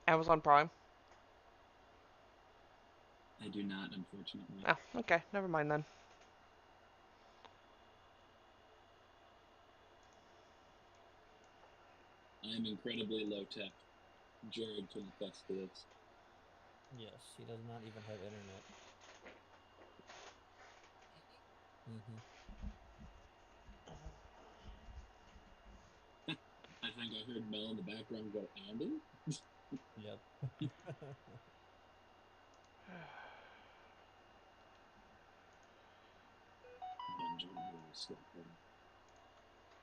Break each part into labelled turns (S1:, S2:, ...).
S1: Amazon Prime?
S2: I do not, unfortunately.
S1: Oh, okay. Never mind then.
S2: I am incredibly low tech. Jared can attest to this.
S3: Yes, he does not even have internet. Mm-hmm.
S2: I think I heard Mel in the background go, Andy?
S3: Yep.
S2: Benjamin will slip in.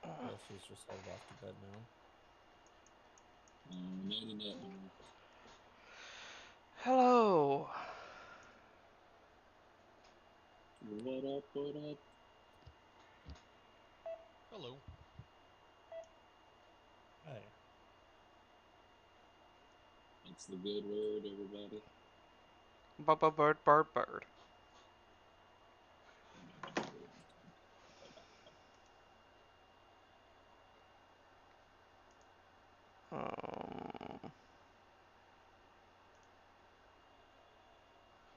S3: Guess she's just headed off to bed now.
S2: Nighty night, Mel.
S1: Hello.
S2: What up, what up?
S4: Hello.
S3: Hey.
S2: That's the good word, everybody.
S1: Bubba bird, bird, bird. Um,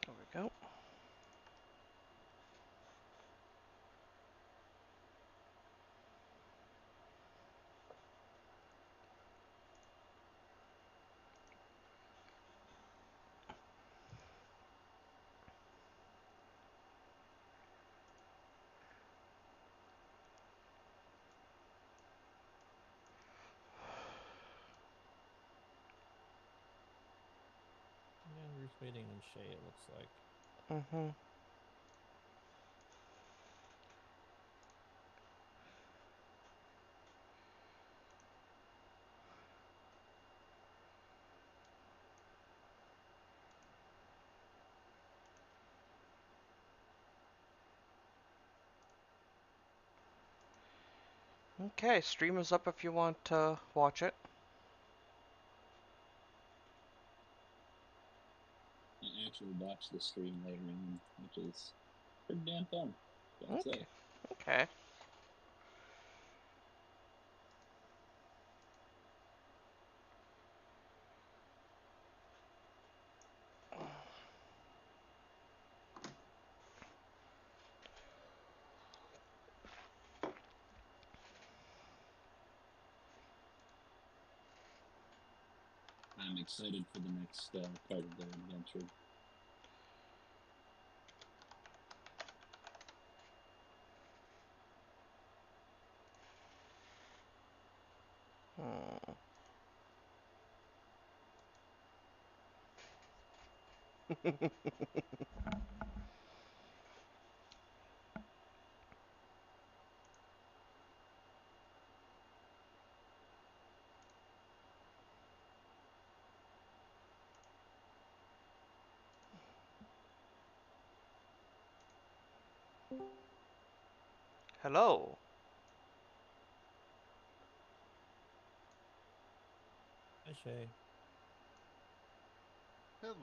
S1: there we go.
S3: And Ruth waiting on Shay, it looks like.
S1: Mm-hmm. Okay, stream is up if you want to watch it.
S2: I actually watched the stream later on, which is pretty damn fun, gotta
S1: Okay.
S2: say.
S1: Okay.
S2: I'm excited for the next part of their adventure.
S1: Hmm. Hello.
S3: Hi, Shay.
S4: Hello.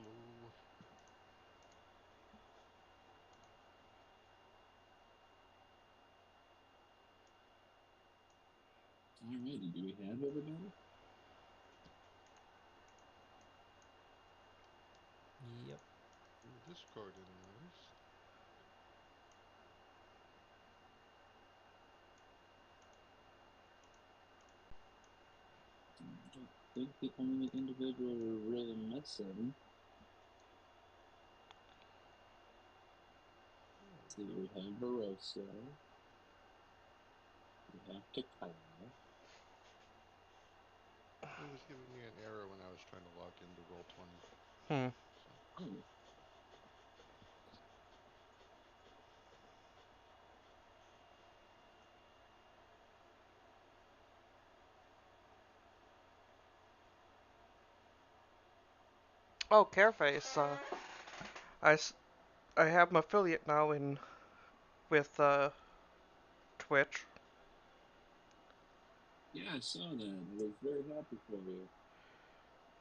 S2: Alrighty, do we have everybody?
S3: Yep.
S4: Your Discord anyways.
S2: I don't think the only individual we're really missing. Let's see, we have Barossa. We have Takala.
S4: It was giving me an error when I was trying to log into Roll20.
S1: Hmm.
S4: So
S2: Oh,
S1: Oh, Careface. I, I have an affiliate now in with Twitch.
S2: yeah, I saw that. I was very happy for you.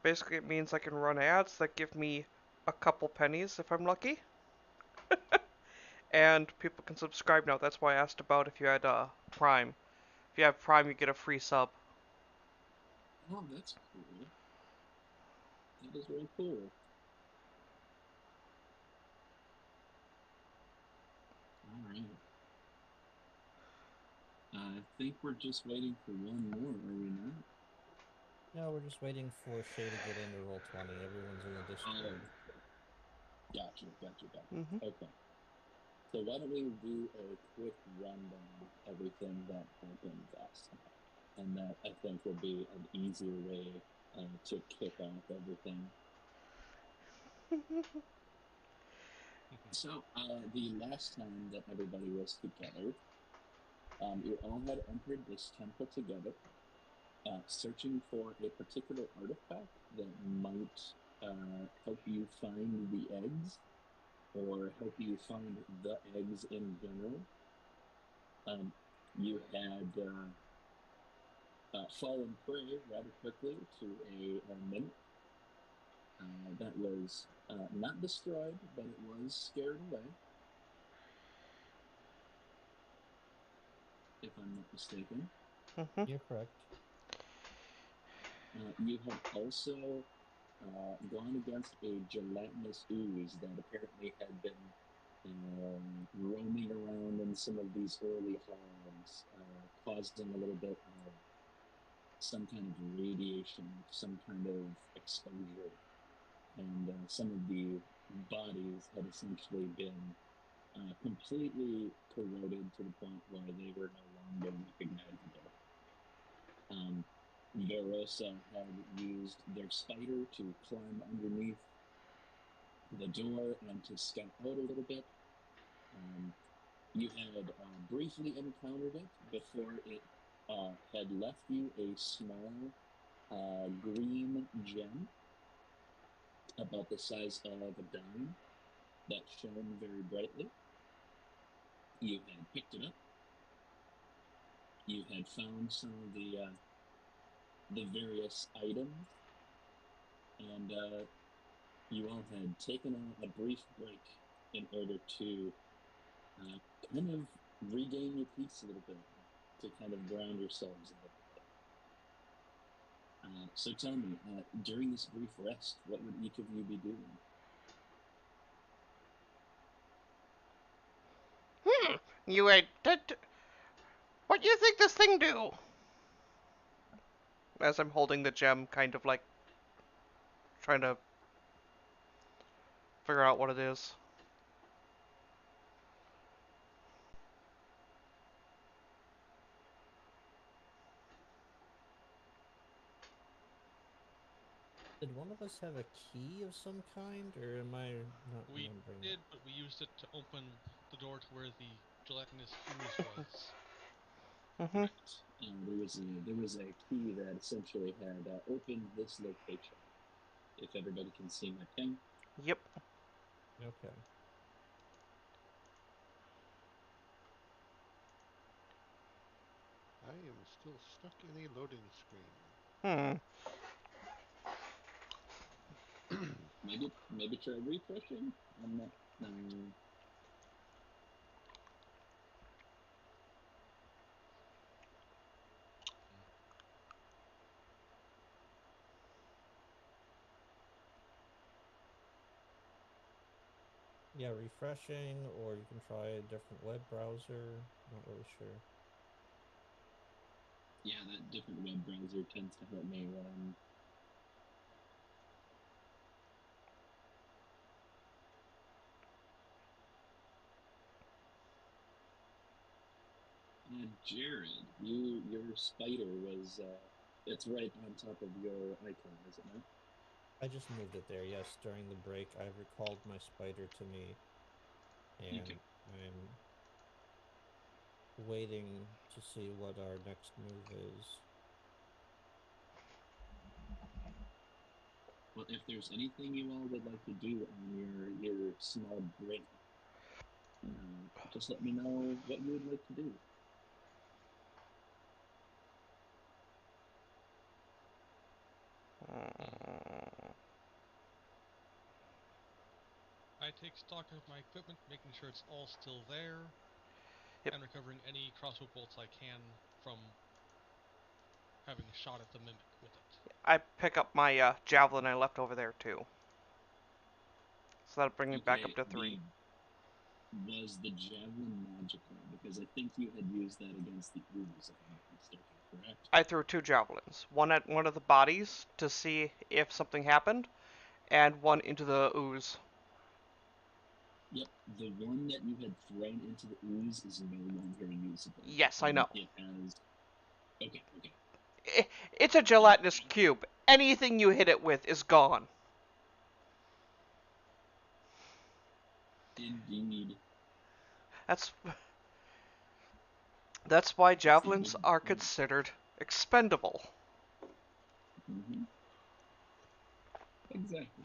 S1: Basically, it means I can run ads that give me a couple pennies if I'm lucky, and people can subscribe now. That's why I asked about if you had Prime. If you have Prime, you get a free sub.
S2: Oh, that's cool. That is really cool. All right. I think we're just waiting for one more, are we not?
S3: No, we're just waiting for Shay to get into roll 20. Everyone's in the Discord.
S2: Oh, gotcha.
S1: Mm-hmm.
S2: Okay. So why don't we do a quick rundown of everything that happened last night? And that, I think, will be an easier way to kick off everything. So, the last time that everybody was together, you all had entered this temple together, searching for a particular artifact that might help you find the eggs, or help you find the eggs in general. You had fallen prey rather quickly to a mimic that was not destroyed, but it was scared away, if I'm not mistaken.
S1: Mm-hmm.
S3: You're correct.
S2: You had also gone against a gelatinous ooze that apparently had been roaming around in some of these early halls, causing a little bit of some kind of radiation, some kind of exposure. And some of the bodies had essentially been completely corroded to the point where they were no longer recognizable. Verosa had used their spider to climb underneath the door and to scout out a little bit. You had briefly encountered it before it had left you a small green gem about the size of a dime that shone very brightly. You had picked it up. You had found some of the various items, and you all had taken a brief break in order to kind of regain your peace a little bit, to kind of ground yourselves a little bit. So tell me, during this brief rest, what would each of you be doing?
S1: You what do you think this thing do? As I'm holding the gem, kind of like trying to figure out what it is.
S3: Did one of us have a key of some kind, or am I not
S5: We
S3: remembering
S5: did,
S3: it?
S5: but we used it to open the door to where the gelatinous ooze was.
S1: Mm-hmm.
S2: Correct. There was a key that essentially had opened this location. If everybody can see my ping.
S1: Yep.
S3: Okay.
S4: I am still stuck in a loading screen.
S1: Hmm.
S2: Maybe try refreshing. I'm not.
S3: Yeah, refreshing, or you can try a different web browser. Not really sure.
S2: Yeah, that different web browser tends to help me when I'm. Jared, your spider was. It's right on top of your icon, is it not?
S3: I just moved it there. Yes, during the break, I recalled my spider to me,
S2: Okay.
S3: and I'm waiting to see what our next move is.
S2: Well, if there's anything you all would like to do on your small break, just let me know what you would like to do.
S5: I take stock of my equipment, making sure it's all still there,
S1: Yep.
S5: and recovering any crossbow bolts I can from having a shot at the mimic with it.
S1: I pick up my javelin I left over there too. So that'll bring me back up
S2: Okay,
S1: to 3.
S2: was the javelin magical? Because I think you had used that against the ooze, if I'm not mistaken, correct?
S1: I threw 2 javelins. One at one of the bodies to see if something happened, and one into the ooze.
S2: Yep, the one that you had thrown into the ooze is no longer usable.
S1: Yes, I know.
S2: It has... Okay.
S1: It's a gelatinous cube. Anything you hit it with is gone.
S2: Indeed.
S1: That's why
S2: That's the
S1: javelins
S2: big
S1: are
S2: point.
S1: considered expendable.
S2: Mm-hmm. Exactly.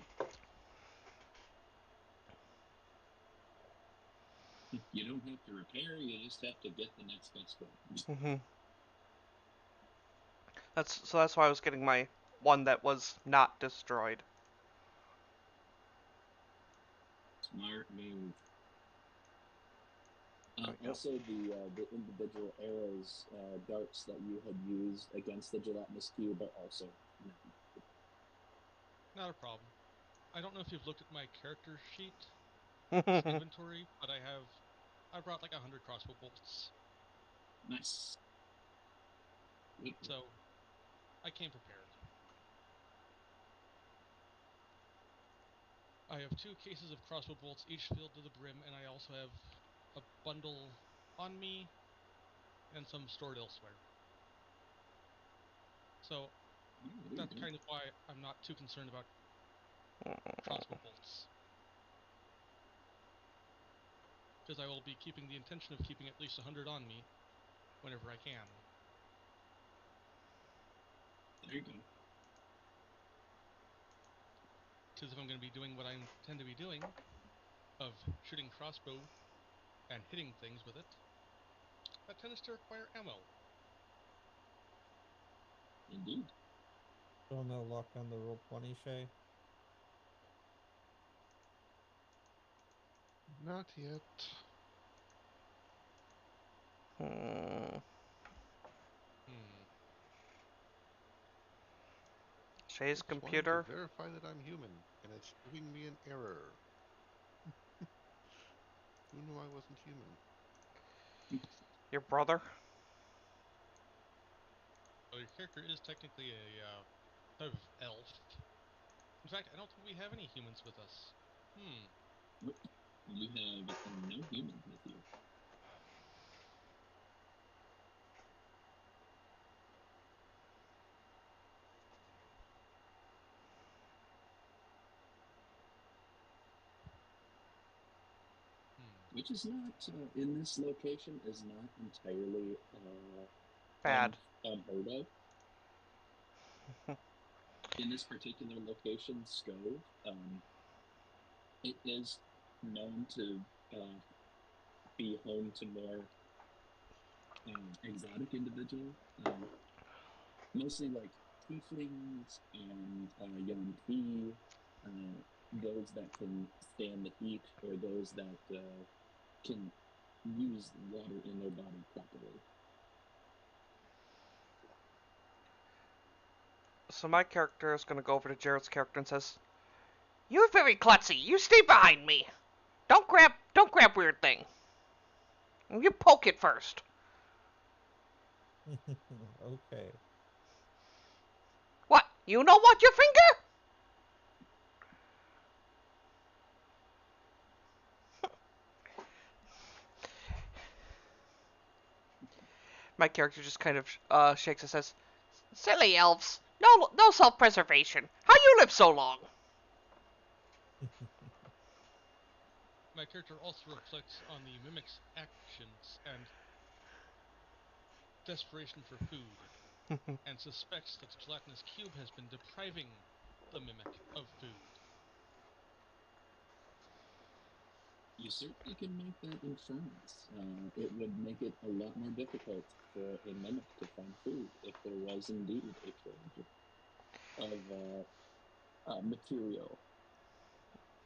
S2: You don't have to repair, you just have to get the next best one.
S1: Mm-hmm. That's why I was getting my one that was not destroyed.
S2: Smart move.
S1: Yep.
S2: Also, the individual arrows, darts that you had used against the gelatinous cube are also now.
S5: Not a problem. I don't know if you've looked at my character sheet inventory, but I brought like 100 crossbow bolts,
S2: Nice. Good.
S5: so I came prepared. I have 2 cases of crossbow bolts, each filled to the brim, and I also have a bundle on me and some stored elsewhere. So that's kind of why I'm not too concerned about crossbow bolts. Because I will be keeping the intention of keeping at least 100 on me whenever I can.
S2: There you go.
S5: Because if I'm going to be doing what I intend to be doing, of shooting crossbow and hitting things with it, that tends to require ammo.
S2: Indeed.
S3: Still no luck on the Roll20, Shay?
S4: Not yet.
S1: Shay's
S4: It's wanting to
S1: computer.
S4: verify that I'm human, and it's giving me an error. Who knew I wasn't human?
S1: Your brother.
S5: So your character is technically a type of elf. In fact, I don't think we have any humans with us.
S2: Nope. You have no humans with you. Which is not, in this location, is not entirely
S1: Bad.
S2: unheard of. In this particular location, Scove, it is known to be home to more exotic individuals, mostly like tieflings and Yonti, those that can stand the heat or those that can use water in their body properly.
S1: So my character is gonna go over to Jared's character and says, "You're very klutzy. You stay behind me. Don't grab weird thing. You poke it first."
S3: Okay.
S1: What? You know what, your finger? My character just kind of shakes and says, "Silly elves. No self-preservation. How you live so long?"
S5: My character also reflects on the mimic's actions and desperation for food, and suspects that the gelatinous cube has been depriving the mimic of food.
S2: You certainly can make that inference. It would make it a lot more difficult for a mimic to find food if there was indeed a shortage of material.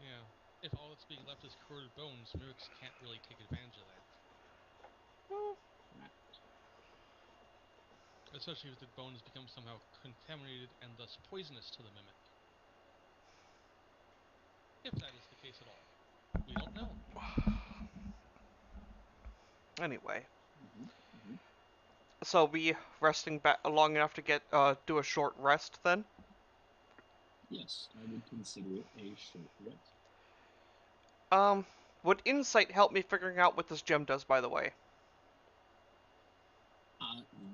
S5: Yeah. If all that's being left is corroded bones, mimics can't really take advantage of that. especially if the bone has become somehow contaminated and thus poisonous to the mimic. If that is the case at all. We don't know.
S1: Anyway,
S2: Mm-hmm.
S1: so we resting back long enough to get do a short rest then.
S2: Yes, I would consider it a short rest.
S1: Would insight help me figuring out what this gem does? By the way.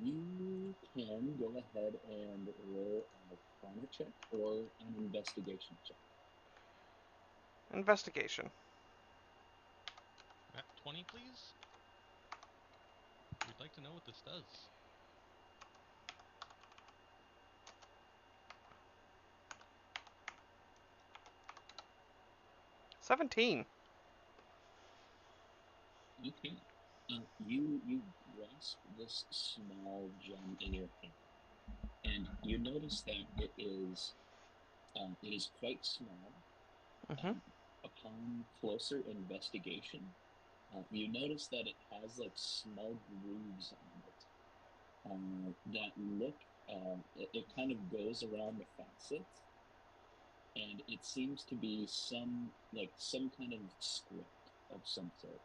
S2: You can go ahead and roll a fauna check or an investigation check.
S1: Investigation.
S5: At 20, please? We'd like to know what this does.
S1: $17.
S2: Okay. You grasp this small gem in your hand, and you notice that it is quite small.
S1: Mm-hmm.
S2: Upon closer investigation, you notice that it has like small grooves on it that look. It kind of goes around the facets, and it seems to be some kind of script of some sort.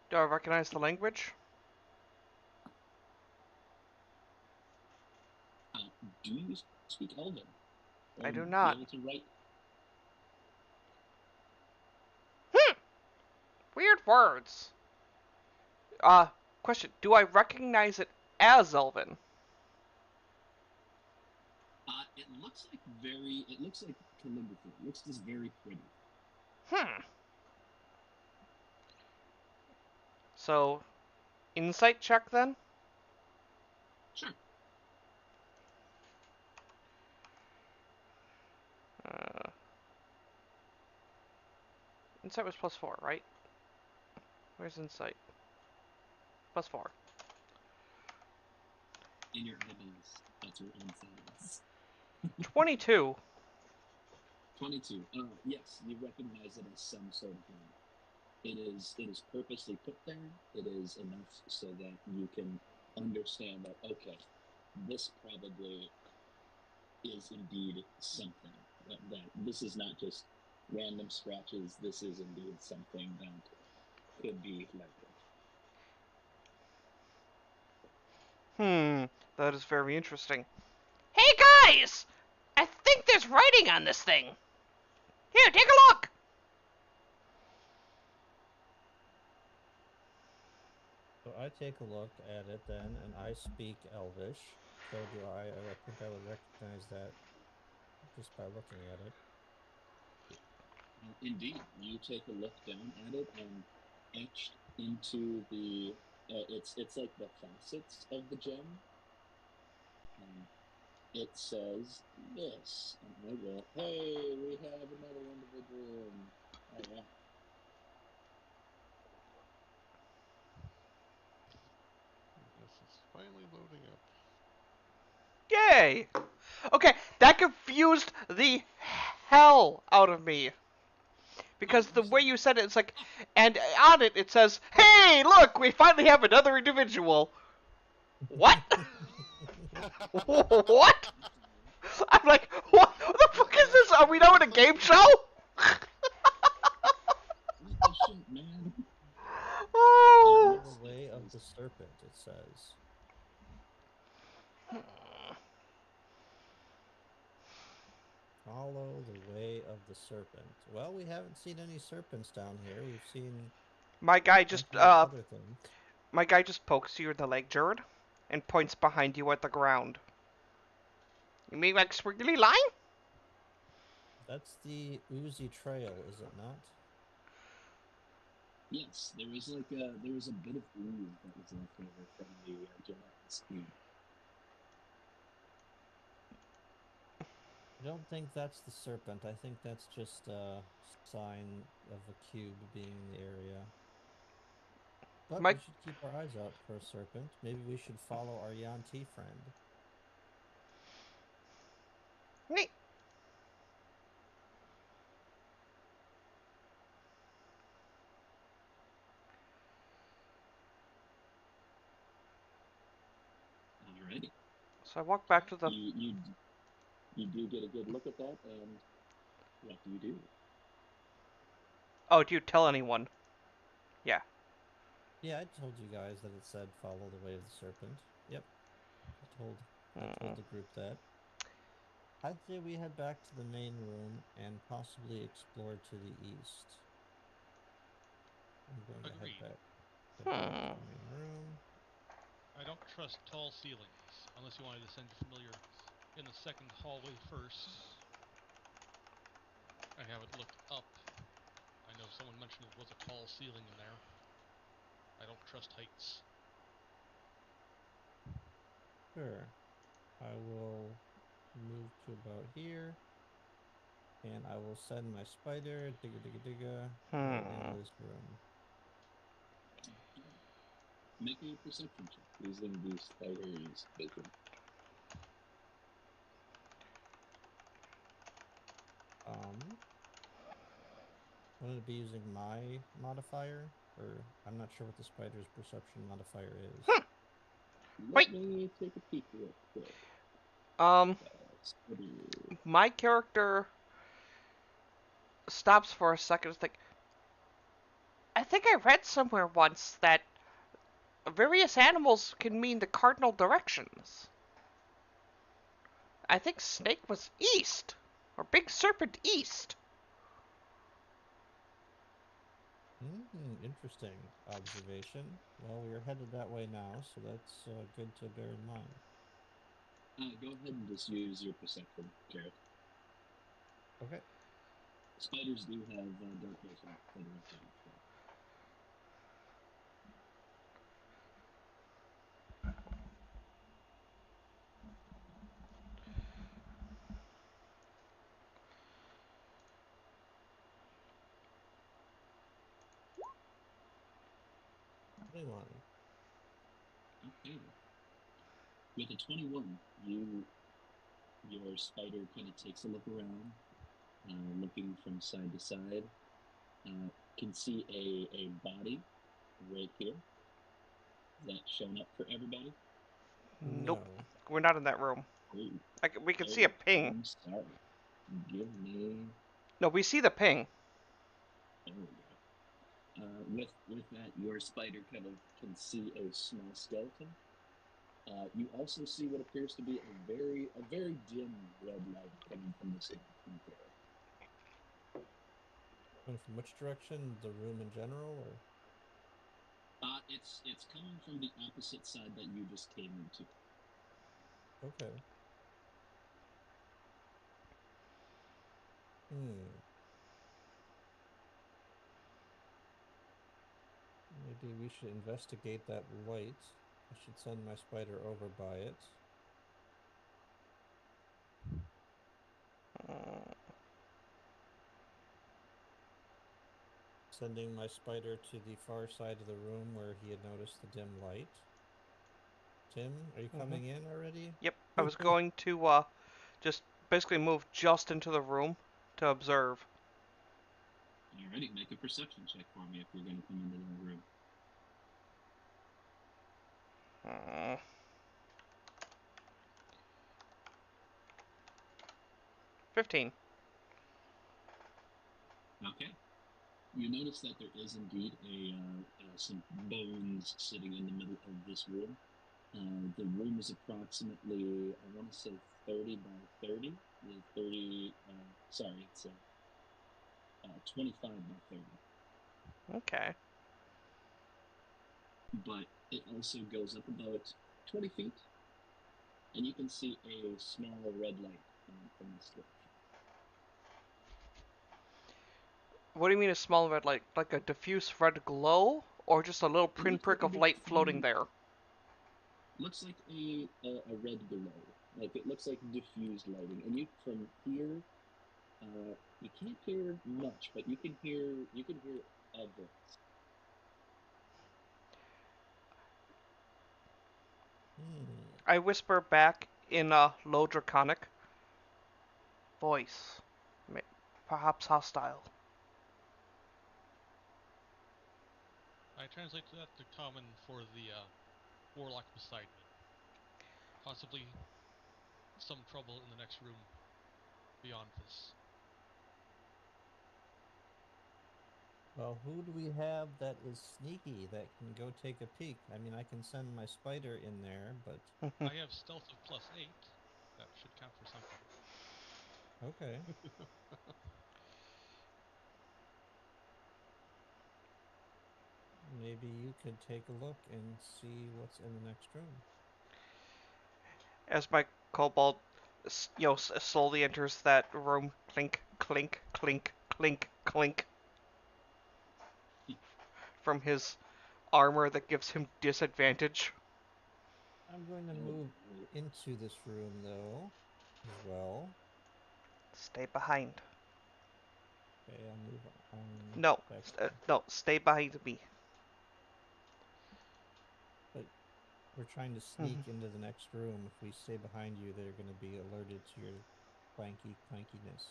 S1: Do I recognize the language?
S2: Do you speak Elven? Or
S1: I do
S2: be
S1: not.
S2: able to write?
S1: Weird words. Question. Do I recognize it as Elven?
S2: It looks like calligraphy. It looks just very pretty.
S1: So, insight check then?
S2: Sure.
S1: Uh, insight was +4, right? Where's insight? +4.
S2: In your eyeballs. That's what insight is.
S1: 22.
S2: 22. Yes, you recognize it as some sort of name. It is purposely put there. It is enough so that you can understand that, okay, this probably is indeed something. That this is not just random scratches. This is indeed something that could be language.
S1: That is very interesting. Hey guys! I think there's writing on this thing. Here, take a look!
S3: So I take a look at it then, and I speak Elvish. So do I? I think I would recognize that just by looking at it.
S2: Indeed, you take a look down at it, and etched into the it's like the facets of the gem. It says this, and I will. Hey, we have another individual. Oh yeah.
S4: Yes, it's finally loading up.
S1: Yay! Okay, that confused the hell out of me. Because the way you said it, it's like, and on it, it says, hey, look, we finally have another individual. What? What? I'm like, what the fuck is this? Are we now in a game show?
S2: What the shit, man?
S1: Oh.
S3: Follow the way of the serpent, it says. Follow the way of the serpent. Well, we haven't seen any serpents down here. We've seen
S1: My guy just
S3: plenty of other things.
S1: my guy just pokes you in the leg, Jared, and points behind you at the ground. You mean like squiggly line?
S3: That's the oozy trail, is it not?
S2: Yes, there was a bit of ooze that was left over from the gelatinous cube.
S3: I don't think that's the serpent. I think that's just a sign of a cube being in the area. But
S1: My
S3: we should keep our eyes out for a serpent. Maybe we should follow our Yanti friend.
S1: neat. So I walk back to the.
S2: You do get a good look at that, and what do you do?
S1: Oh, do you tell anyone? Yeah.
S3: Yeah, I told you guys that it said follow the way of the serpent. Yep. I told the group that. I'd say we head back to the main room and possibly explore to the east. I'm going to head
S5: Agreed.
S3: back to the main room.
S5: I don't trust tall ceilings, unless you wanted to send your familiar in the second hallway first. I haven't looked up. I know someone mentioned it was a tall ceiling in there. I don't trust heights.
S3: Sure. I will move to about here. And I will send my spider, digga, right into this room.
S2: Make a perception check using the spider's vision.
S3: Wouldn't it be using my modifier? Or I'm not sure what the spider's perception modifier is.
S2: Let me take a peek real quick.
S1: My character stops for a second to think. I think I read somewhere once that various animals can mean the cardinal directions. I think snake was east, or big serpent east.
S3: Interesting observation. Well, we are headed that way now, so that's good to bear in mind.
S2: Go ahead and just use your perception, Jared.
S3: Okay.
S2: Spiders do have dark vision for the record. So. Okay. With a 21, your spider kind of takes a look around, looking from side to side. Can see a body right here. Is that shown up for everybody?
S1: Nope.
S3: No.
S1: We're not in that room.
S2: Oh.
S1: We can see a ping.
S2: I'm sorry. Give me.
S1: No, we see the ping.
S2: There we go. With that, your spider kind of can see a small skeleton. You also see what appears to be a very dim red light coming from this right there.
S3: And from which direction? The room in general, or?
S2: It's coming from the opposite side that you just came into.
S3: Okay. Maybe we should investigate that light. I should send my spider over by it. Sending my spider to the far side of the room where he had noticed the dim light. Tim, are you coming in already?
S1: Yep, I was going to just basically move just into the room to observe.
S2: Alrighty, make a perception check for me if you're going to come into the room.
S1: 15.
S2: Okay. You notice that there is indeed some bones sitting in the middle of this room. The room is approximately, I want to say 30 by 30. 30, sorry, it's 25 by 30.
S1: Okay.
S2: But it also goes up about 20 feet, and you can see a small red light coming from this direction.
S1: What do you mean a small red light? Like a diffuse red glow? Or just a little pinprick of light floating there?
S2: Looks like a red glow. Like it looks like diffused lighting. And you from here, you can't hear much, but you can hear a voice.
S1: I whisper back in a low draconic voice. Perhaps hostile.
S5: I translate that to common for the warlock beside me. Possibly some trouble in the next room beyond this.
S3: Well, who do we have that is sneaky that can go take a peek? I mean, I can send my spider in there, but
S5: I have stealth of +8. That should count for something.
S3: okay. Maybe you could take a look and see what's in the next room.
S1: As my kobold, slowly enters that room, clink, clink, clink, clink, clink, from his armor that gives him disadvantage.
S3: I'm going to move into this room, though, as well.
S1: Stay behind.
S3: Okay, I'll move on.
S1: No,
S3: back
S1: no, stay behind me.
S3: But we're trying to sneak into the next room. If we stay behind you, they're going to be alerted to your clankiness.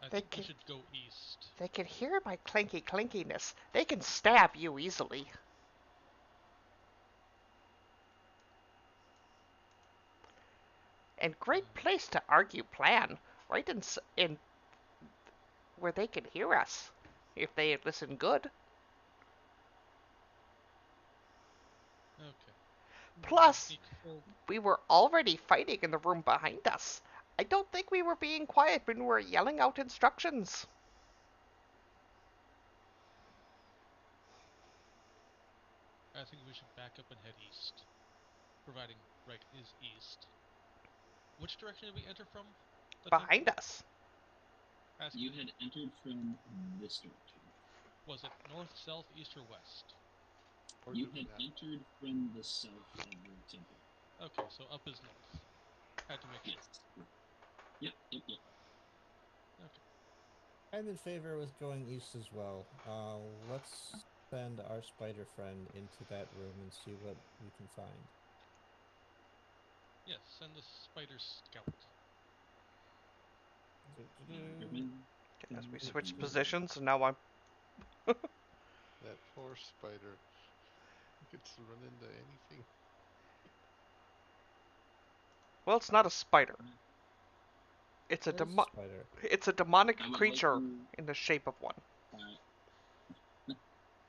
S5: I
S1: They
S5: think we
S1: can,
S5: should go east.
S1: they can hear my clinkiness. They can stab you easily. And great place to argue plan, right in where they can hear us, if they listen good.
S5: Okay.
S1: Plus,
S5: Sneak forward.
S1: we were already fighting in the room behind us. I don't think we were being quiet when we were yelling out instructions.
S5: I think we should back up and head east. Providing right is east. Which direction did we enter from? The
S1: Behind
S5: temple?
S1: us.
S2: You had entered from this direction.
S5: Was it north, south, east, or west?
S4: Or
S2: You
S4: do the
S2: had
S4: map.
S2: entered from the south of the temple.
S5: Okay, so up is north. Had to make sure.
S2: Yes. Yep.
S5: Okay.
S3: I'm in favor with going east as well. Let's send our spider friend into that room and see what we can find.
S5: Yes, send the spider scout.
S1: As we switch positions, and now I'm...
S4: That poor spider. He gets to run into anything.
S1: Well, it's not a spider. It's a
S3: spider.
S1: It's a demonic
S2: I would
S1: creature
S2: like you-
S1: in the shape of one.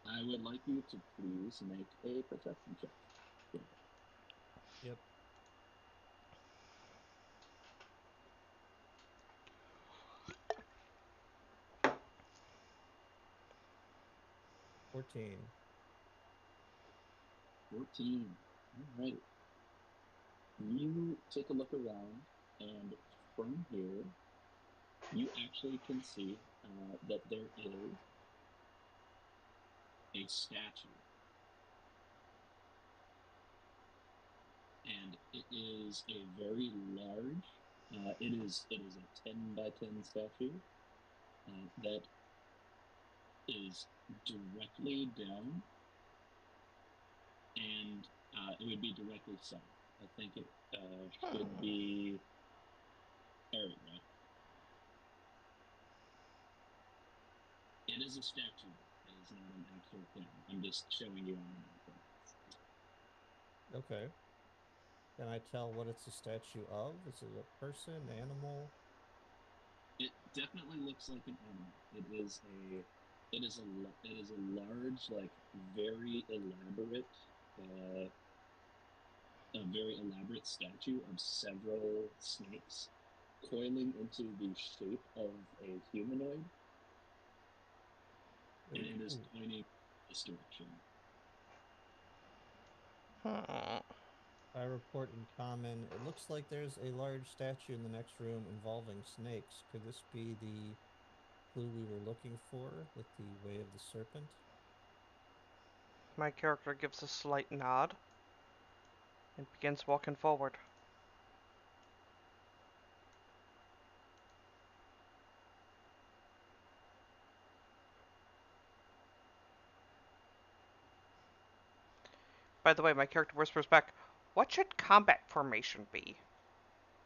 S2: I would like you to please make a perception check.
S3: Yep. $14.
S2: 14. All right. You take a look around, and from here, you actually can see that there is a statue. And it is a very large, it is a 10 by 10 statue that is directly down, and it would be directly south. I think it should be, there we go. It is a statue. It is not an actual thing. I'm just showing you on the map.
S3: Okay. Can I tell what it's a statue of? Is it a person, animal?
S2: It definitely looks like an animal. It is a large, like very elaborate, a very elaborate statue of several snakes coiling into the shape of a humanoid, and it is pointing this direction.
S3: I report in common. It looks like there's a large statue in the next room involving snakes. Could this be the clue we were looking for with the Way of the Serpent?
S1: My character gives a slight nod and begins walking forward. By the way, my character whispers back, what should combat formation be?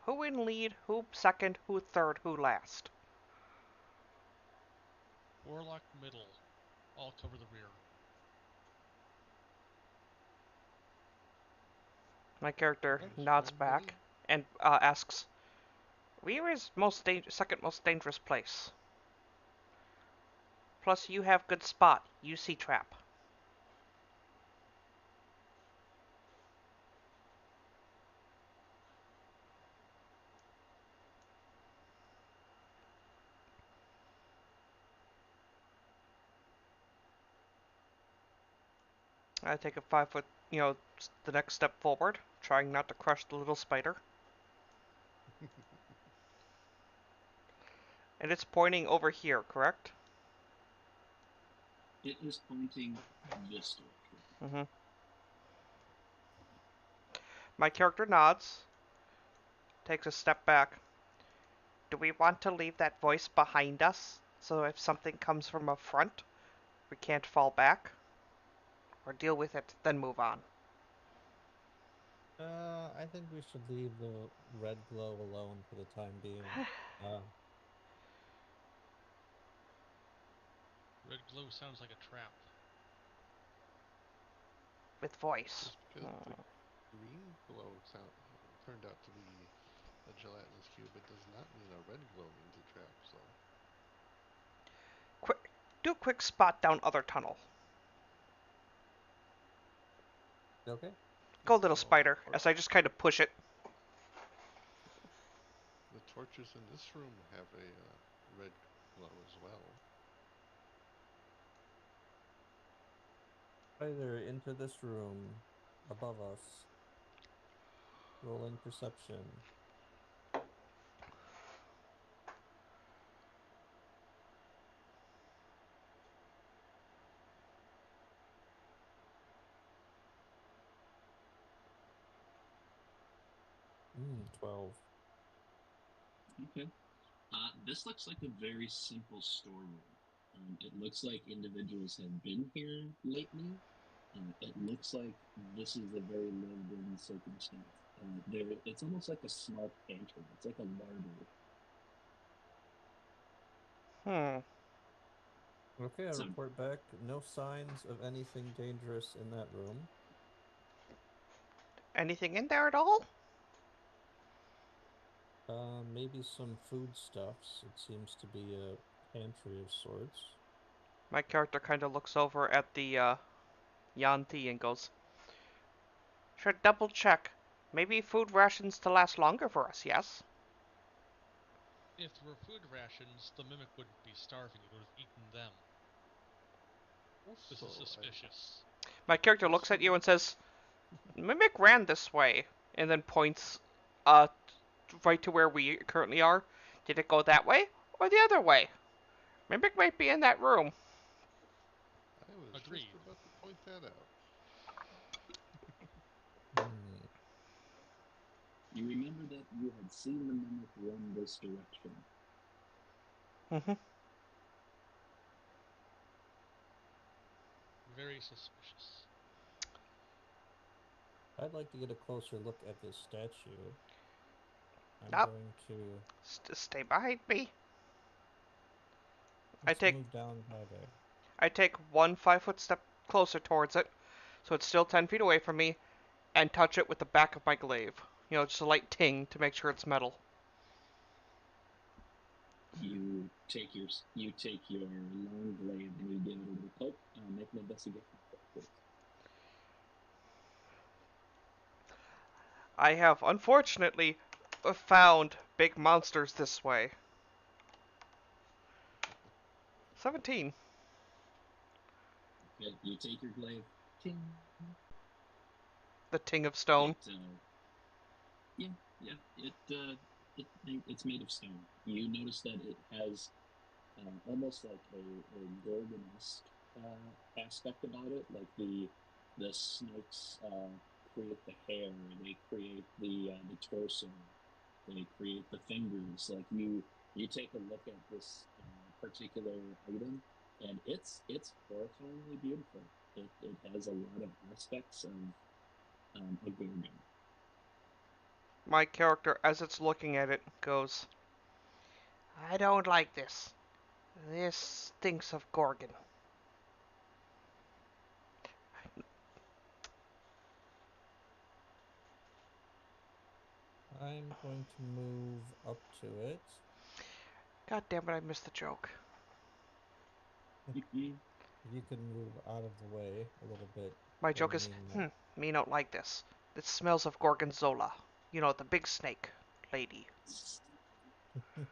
S1: Who in lead, who second, who third, who last?
S5: Warlock middle. All cover the rear.
S1: My character
S4: That's
S1: nods
S4: fine, buddy.
S1: back and asks, "Where is second most dangerous place? Plus, you have good spot. You see trap." I take a 5 foot, the next step forward, trying not to crush the little spider. And it's pointing over here, correct?
S2: It is pointing this direction.
S1: Mm-hmm. My character nods, takes a step back. Do we want to leave that voice behind us, so if something comes from a front, we can't fall back? Or deal with it, then move on?
S3: I think we should leave the red glow alone for the time being.
S5: Red glow sounds like a trap.
S1: With voice.
S4: Just because the green glow turned out to be a gelatinous cube, it does not mean a red glow means a trap, so.
S1: Do a quick spot down other tunnel.
S3: Okay.
S1: Go, little
S4: So,
S1: spider, as I just kind of push it.
S4: the torches in this room have a red glow as well.
S3: Spider into this room above us. Rolling perception. Mm, 12.
S2: Okay. This looks like a very simple storeroom. It looks like individuals have been here lately. It looks like this is a very lived-in circumstance. It's almost like a small pantry. It's like a larder.
S3: Okay, I
S2: So
S3: report back. No signs of anything dangerous in that room.
S1: Anything in there at all?
S3: Maybe some foodstuffs. It seems to be a pantry of sorts.
S1: My character kind of looks over at the Yanti and goes, "Should double check. Maybe food rations to last longer for us, yes?"
S5: If there were food rations, the mimic wouldn't be starving. It would have eaten them. This is
S4: Also,
S5: suspicious.
S1: My character looks at you and says, "Mimic ran this way," and then points right to where we currently are. Did it go that way or the other way? Mimic might be in that room.
S4: I was
S5: Agreed.
S4: just about to point that out.
S3: Hmm.
S2: you remember that you had seen the mimic run this direction.
S1: Mm-hmm.
S5: Very suspicious.
S3: I'd like to get a closer look at this statue. I'm
S1: Up.
S3: going to...
S1: Stay behind me.
S3: Let's move down by there.
S1: I take one 5 foot step closer towards it, so it's still 10 feet away from me, and touch it with the back of my glaive. Just a light ting to make sure it's metal.
S2: You take your long blade and you give it a little poke. Make an investigation check, please.
S1: I have unfortunately found big monsters this way. 17.
S2: Okay, you take your glaive. Ting.
S1: The ting of stone.
S2: It's made of stone. You notice that it has almost like a Gorgon-esque aspect about it. Like the snakes create the hair, they create the torso, they create the fingers. Like you take a look at this particular item, and it's horrifyingly beautiful. It has a lot of aspects of a Gorgon.
S1: My character, as it's looking at it, goes, "I don't like this. This stinks of Gorgon."
S3: I'm going to move up to it.
S1: God damn it, I missed the joke.
S3: If you could move out of the way a little bit.
S1: My
S3: then
S1: joke is,
S3: me
S1: me don't like this. It smells of gorgonzola. You know, the big snake lady.
S3: might.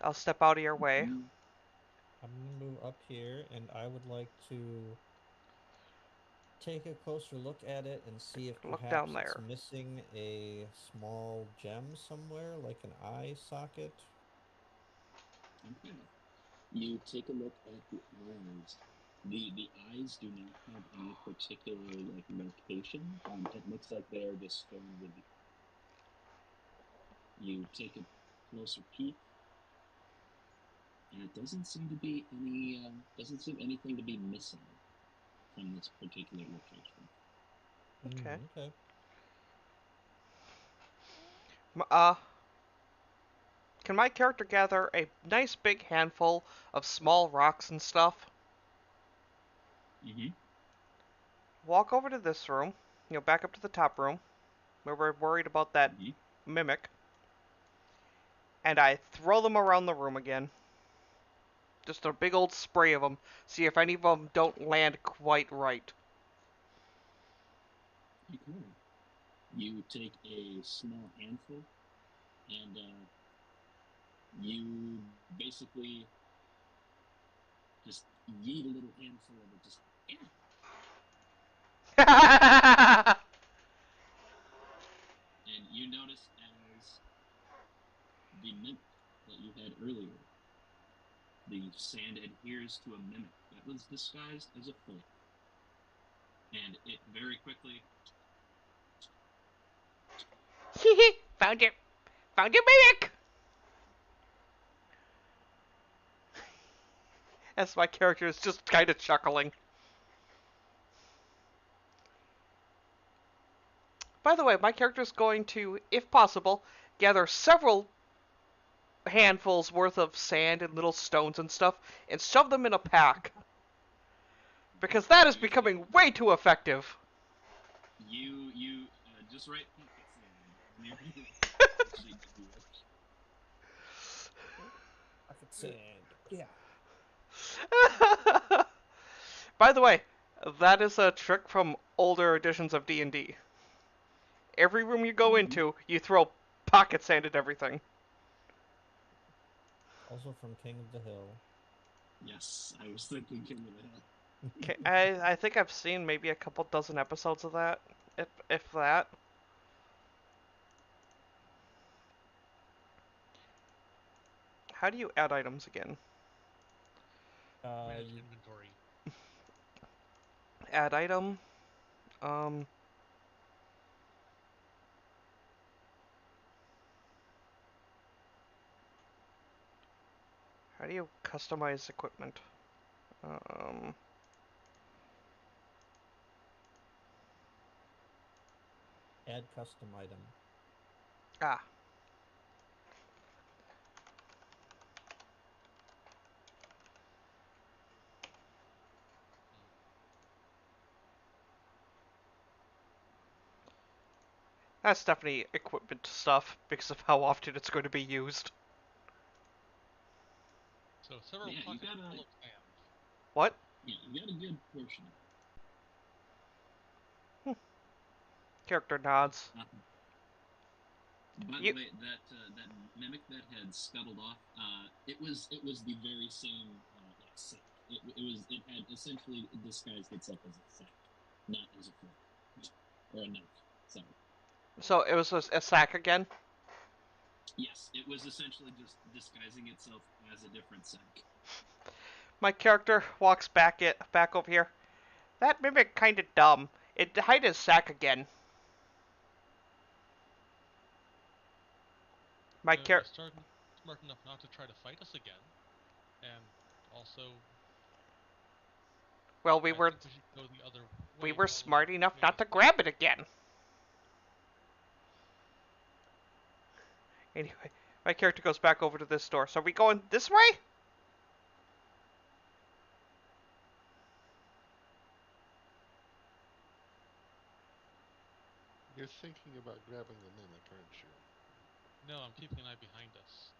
S1: I'll step out of your way.
S3: I'm gonna move up here, and I would like to take a closer look at it and see if
S1: Look down
S3: perhaps it's
S1: there.
S3: missing a small gem somewhere, like an eye socket.
S2: Okay. You take a look at the eyes. The eyes do not have any particular like location. It looks like they are just stone with you. You take a closer peek, and it doesn't seem to be doesn't seem anything to be missing from this particular location.
S1: Okay.
S3: Okay.
S1: Can my character gather a nice big handful of small rocks and stuff?
S2: Mm-hmm.
S1: Walk over to this room. Back up to the top room, where we're worried about that
S2: Mm-hmm.
S1: mimic. And I throw them around the room again. Just a big old spray of them. See if any of them don't land quite right.
S2: Okay. You take a small handful, and you basically just yeet a little handful of it. Just and you notice as the mimic that you had earlier, the sand adheres to a mimic that was disguised as a foot, and it very quickly.
S1: Found you. Found your mimic! As my character is just kind of chuckling. By the way, my character is going to, if possible, gather several handfuls worth of sand and little stones and stuff and shove them in a pack. Because that is becoming way too effective.
S2: You just write pocket sand on your sheet if you wish.
S3: Pocket sand. Yeah.
S1: By the way, that is a trick from older editions of D&D. Every room you go
S2: Mm-hmm.
S1: into, you throw pocket sand at everything.
S3: Also from King of the Hill.
S2: Yes, I was thinking King of the Hill.
S1: Okay, I think I've seen maybe a couple dozen episodes of that, if that. How do you add items again?
S5: Manage
S3: You
S5: inventory.
S1: Add item. Um. How do you customize equipment? Um.
S3: add custom item.
S1: Ah. That's definitely equipment stuff because of how often it's going to be used.
S5: So several
S2: Yeah, you
S5: pockets
S2: got a
S5: full of sand.
S1: What?
S2: you got a good portion of
S1: Character nods.
S2: it. By the
S1: You.
S2: way, that mimic that had scuttled off, it was the very same like sack. It had essentially disguised itself as a sack, not as a fork or a knife. Sorry.
S1: So it was a sack again?
S2: Yes, it was essentially just disguising itself as a different sack.
S1: My character walks back over here. That mimic kinda dumb. It hid his sack again. My
S5: So you
S1: char-
S5: started smart enough not to try to fight us again, and also
S1: Well,
S5: I think we should go the other
S1: we
S5: way,
S1: were
S5: follow the
S1: smart enough not
S5: mimic.
S1: to grab it again. Anyway, my character goes back over to this door. So are we going this way?
S4: You're thinking about grabbing the mimic, aren't you?
S5: No, I'm keeping an eye behind us.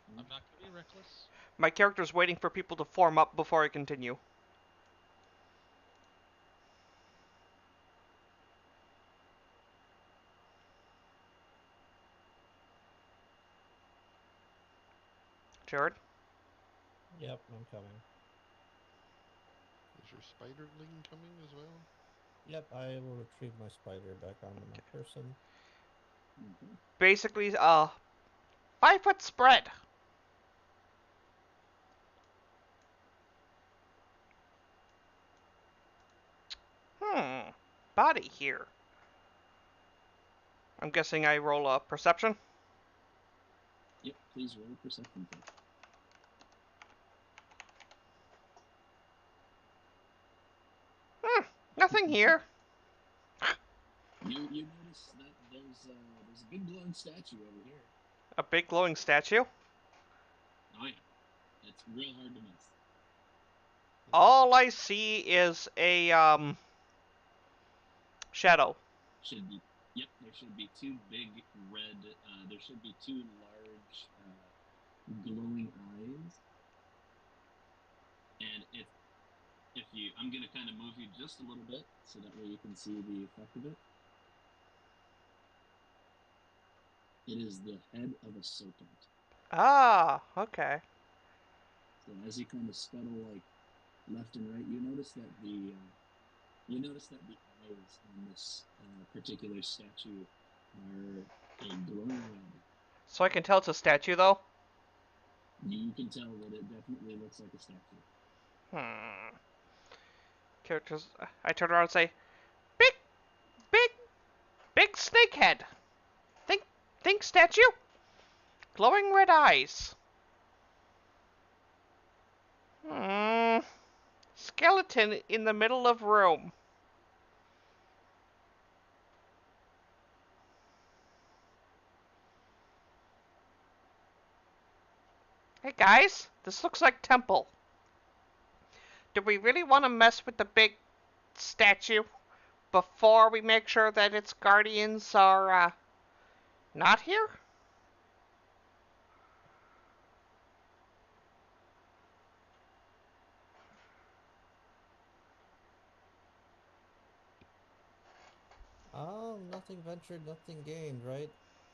S5: I'm not gonna be reckless.
S1: My character's waiting for people to form up before I continue. Jared?
S3: Yep, I'm coming.
S4: Is your spiderling coming as well?
S3: Yep, I will retrieve my spider back onto my person.
S2: Okay.
S1: Basically, 5-foot spread. Body here. I'm guessing I roll a perception.
S2: Yep, please roll a perception check.
S1: Nothing here.
S2: You notice that there's a big glowing statue over here.
S1: A big glowing statue.
S2: Oh yeah, it's real hard to miss.
S1: All I see is a shadow.
S2: Should be Yep, there should be two big red. There should be two large glowing eyes. And if you, I'm gonna kind of move you just a little bit so that way you can see the effect of it. It is the head of a serpent.
S1: Ah, okay.
S2: So as you kind of scuttle like left and right, you notice that the eyes on this particular statue are a glowing red.
S1: So I can tell it's a statue, though?
S2: You can tell that it definitely looks like a statue.
S1: Characters. I turn around and say, Big, big, big snake head. Think statue? Glowing red eyes. Skeleton in the middle of room. Hey guys, this looks like temple. Do we really want to mess with the big statue before we make sure that its guardians are not here?
S3: Oh, nothing ventured, nothing gained, right?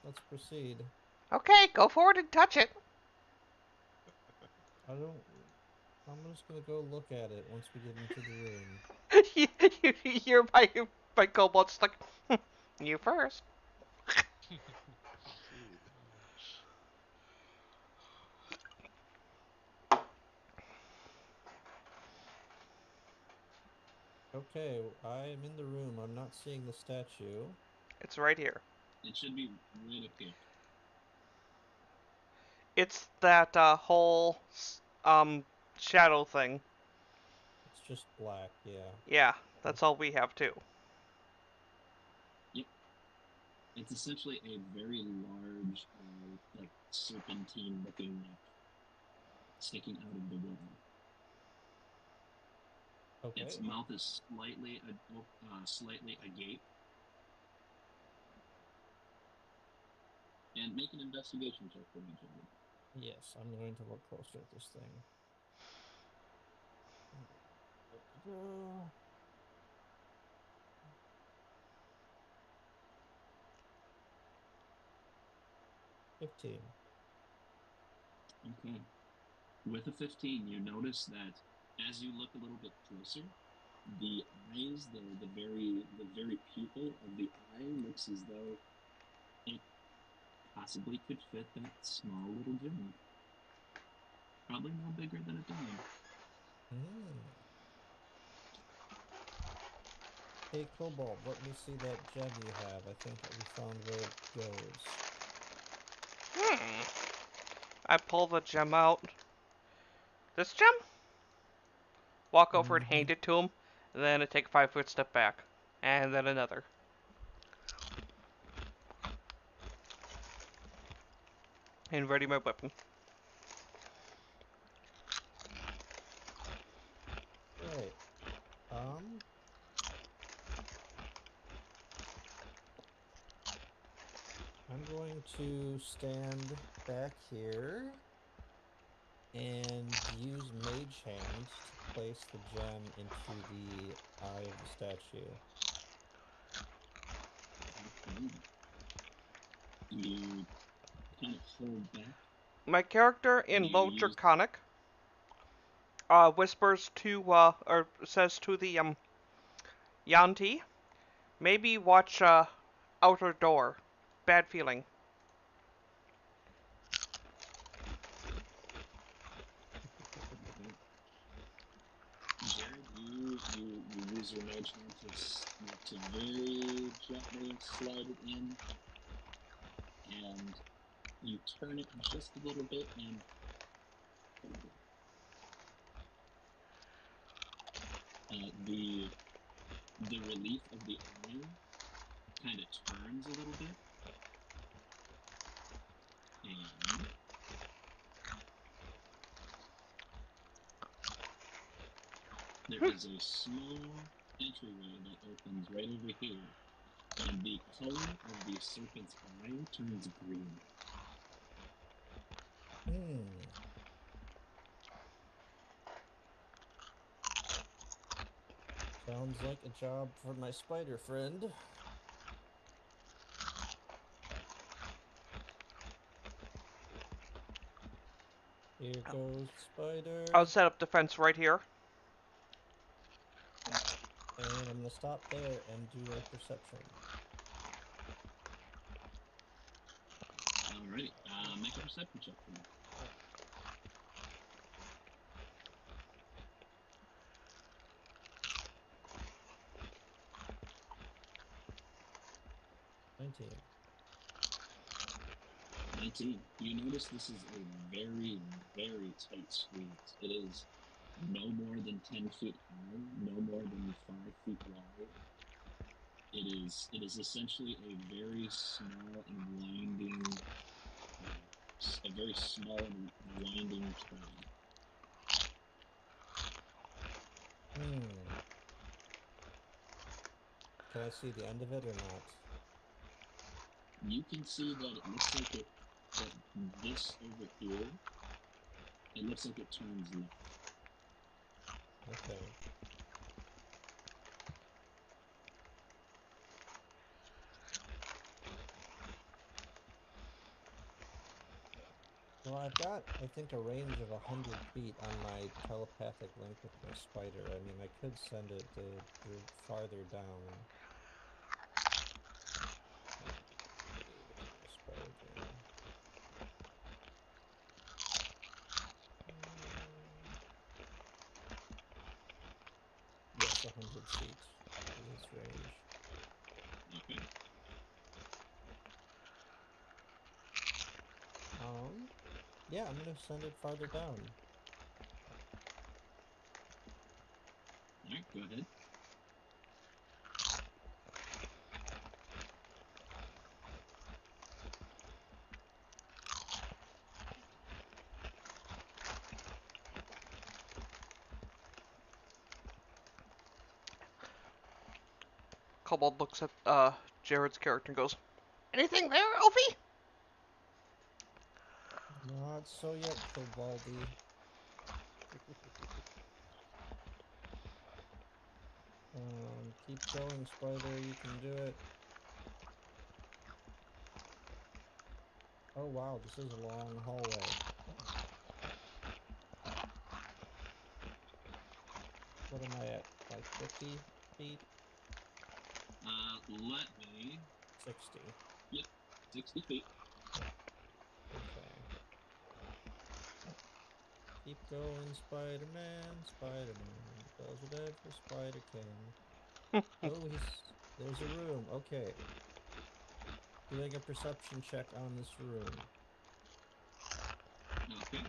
S3: Let's proceed.
S1: Okay, go forward and touch it.
S3: I don't... I'm just gonna go look at it once we get into the room.
S1: You're my kobold's like, you first.
S4: Proceed.
S3: Okay, I am in the room. I'm not seeing the statue.
S1: It's right here.
S2: It should be right up here.
S1: It's that whole shadow thing.
S3: It's just black, yeah.
S1: Yeah, that's all we have too.
S2: Yep. It's essentially a very large, like serpentine-looking neck sticking out of the wall.
S3: Okay.
S2: Its mouth is slightly agape. And make an investigation check for me, Jared.
S3: Yes, I'm going to look closer at this thing. 15.
S2: Okay. With a 15, you notice that as you look a little bit closer, the eyes, the very pupil of the eye looks as though it possibly could fit that small little gem. Probably no bigger than a dime.
S3: Hey, Kobold, let me see that gem you have. I think we found where it goes.
S1: I pull the gem out. This gem? Walk over and hand it to him, and then I take a 5-foot step back. And then another. And ready my weapon.
S3: Right. I'm going to stand back here and use Mage Hand to place the gem into the eye of the statue.
S2: Okay. You kind of hold back.
S1: My character in
S2: You
S1: Low
S2: use-
S1: Draconic whispers to, or says to the, Yanti, maybe watch, outer door. Bad feeling.
S2: Jared, you use your mage hand to very gently slide it in, and you turn it just a little bit, and the relief of the eye kind of turns a little bit, and there is a small entryway that opens right over here, and the color of the serpent's eye turns green.
S3: Sounds like a job for my spider friend. Here goes the spider.
S1: I'll set up defense right here.
S3: And I'm gonna stop there and do a perception.
S2: Alright, make a perception check for me. 19. You notice this is a very, very tight squeeze. It is no more than 10 feet high, no more than 5 feet wide. It is essentially a very small and winding, train.
S3: Can I see the end of it or not?
S2: You can see that it looks like that this over here, it looks like it turns left.
S3: Okay. Well, I've got, I think, a range of 100 feet on my telepathic link with my spider. I mean, I could send it to farther down. Spider. Yes, 100 feet is its range.
S2: Okay.
S3: Yeah, I'm gonna send it farther down.
S2: Alright, go ahead.
S1: Kobold looks at, Jared's character and goes, anything there, Elfie?
S3: Not so yet, Koboldy. Keep going, spider, you can do it. Oh wow, this is a long hallway. What am I at? Like 50 feet?
S2: Let me...
S3: 60.
S2: Yep, 60 feet.
S3: Okay. Keep going, Spider-Man, Spider-Man does whatever Spider can. Oh, there's a room. Okay. Doing a perception check on this room.
S2: Okay.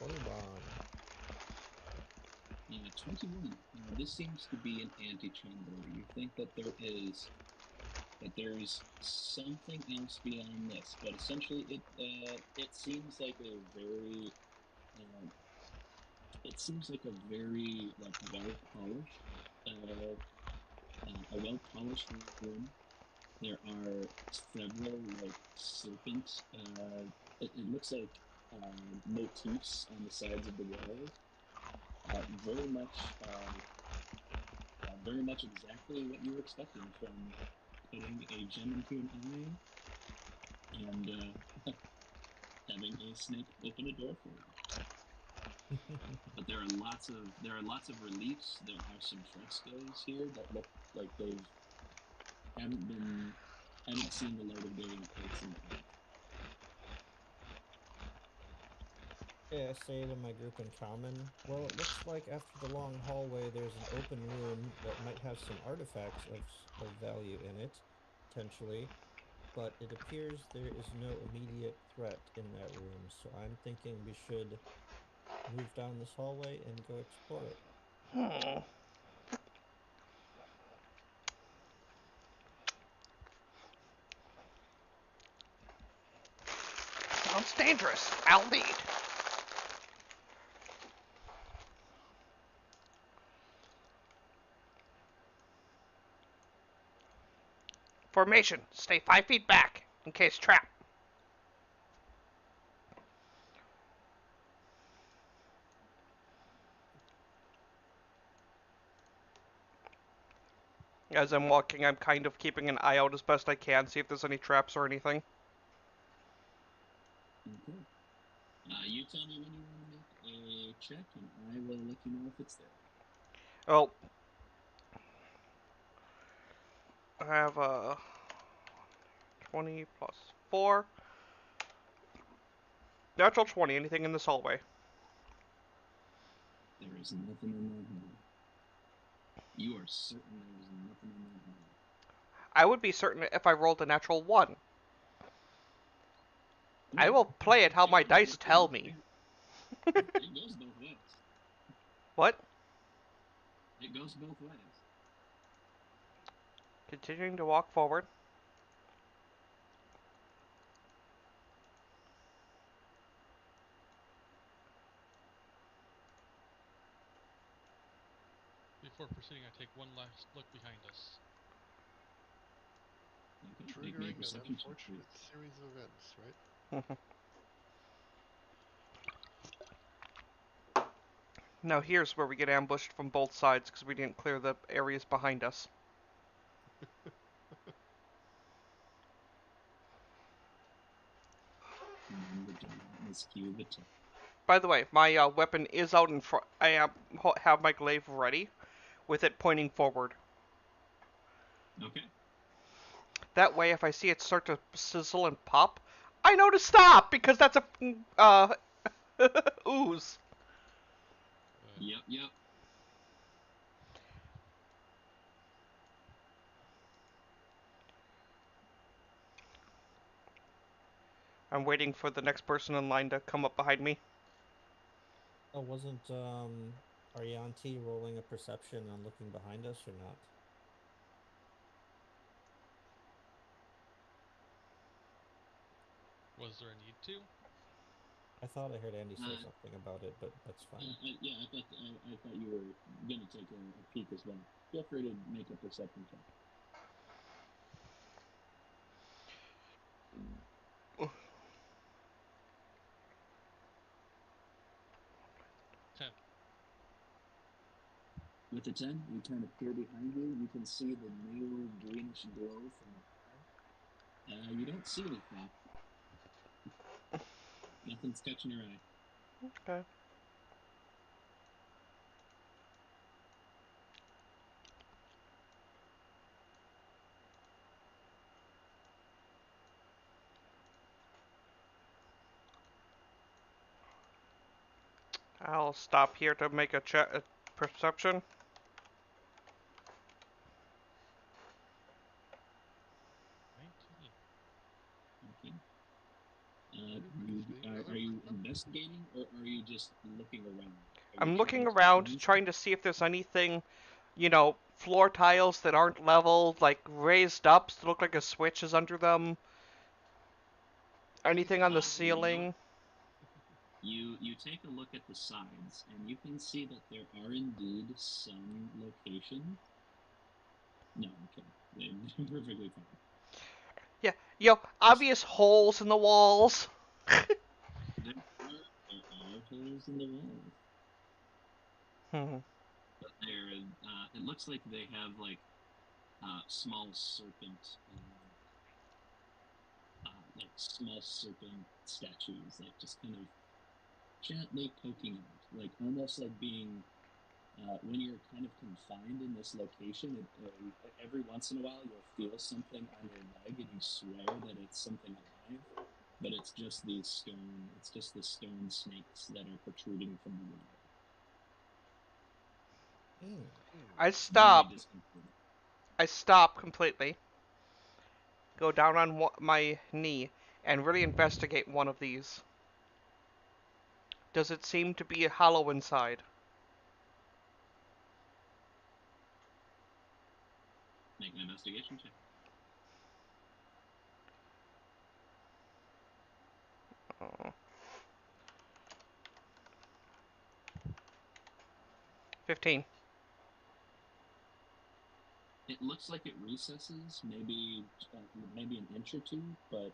S3: Bonibon.
S2: 21. This seems to be an antechamber. You think that there's something else beyond this, but essentially it seems like a very it seems like a very like well polished, a well polished room. There are several like serpent. It looks like motifs on the sides of the walls. Very much, very much exactly what you were expecting from putting a gem into an eye and having a snake open a door for you. But there are lots of reliefs. There are some frescoes here that look like they've haven't seen the light of day in quite some time.
S3: Yeah, I say to my group in common, well, it looks like after the long hallway, there's an open room that might have some artifacts of value in it, potentially, but it appears there is no immediate threat in that room, so I'm thinking we should move down this hallway and go explore it.
S1: Hmm. Sounds dangerous. I'll lead. Formation. Stay 5 feet back in case trap. As I'm walking, I'm kind of keeping an eye out as best I can, see if there's any traps or anything.
S2: Okay. You tell me when you want to make a check, and I will let you know if it's there.
S1: Well, I have a 20 plus 4. Natural 20. Anything in this hallway?
S2: There is nothing in that hole. You are certain there is nothing in that hole.
S1: I would be certain if I rolled a natural 1. I
S2: Well,
S1: will play it how my dice tell me.
S2: It goes both ways.
S1: What?
S2: It goes both ways.
S1: Continuing to walk forward.
S5: Before proceeding, I take one last look behind us.
S2: Okay, make me a
S4: Triggering an
S2: perception check, please.
S4: unfortunate series of events, right?
S1: Now here's where we get ambushed from both sides because we didn't clear the areas behind us.
S2: The gelatinous cube attack.
S1: By the way, my weapon is out in front. I have my glaive ready, with it pointing forward.
S2: Okay.
S1: That way, if I see it start to sizzle and pop, I know to stop because that's a ooze.
S2: Yep.
S1: I'm waiting for the next person in line to come up behind me.
S3: Oh, wasn't Arianti rolling a perception and looking behind us or not?
S5: Was there a need to?
S3: I thought I heard Andy say something about it, but that's fine.
S2: Yeah, I thought you were gonna take a peek as well. Feel free to make a perception check. With a 10, you kind of peer behind you. You can see the new greenish glow from above. You don't see anything. Nothing's catching your eye.
S1: Okay. I'll stop here to make a perception.
S5: 19.
S2: Okay.
S4: Everybody's being rather
S2: Are you
S4: productive.
S2: investigating, or are you just looking around? Are you
S1: I'm
S2: trying
S1: looking
S2: to
S1: around,
S2: find
S1: trying to see if there's anything, floor tiles that aren't leveled, like raised up, that look like a switch is under them. Anything on the
S2: You do not.
S1: ceiling?
S2: You take a look at the sides, and you can see that there are indeed some location. No, okay, they're perfectly fine.
S1: Yeah, obvious holes in the walls.
S2: There are holes in the walls, but it looks like they have like small serpent, like small serpent statues, like just kind of gently poking out, like almost like being when you're kind of confined in this location. Every once in a while, you'll feel something on your leg, and you swear that it's something alive, but it's just these stone. It's just the stone snakes that are protruding from the wall.
S1: I
S2: It's very
S1: stop.
S2: disconcerting.
S1: I stop completely. Go down on my knee and really investigate one of these. Does it seem to be hollow inside?
S2: Make an investigation check.
S1: Oh. 15.
S2: It looks like it recesses, maybe an inch or two, but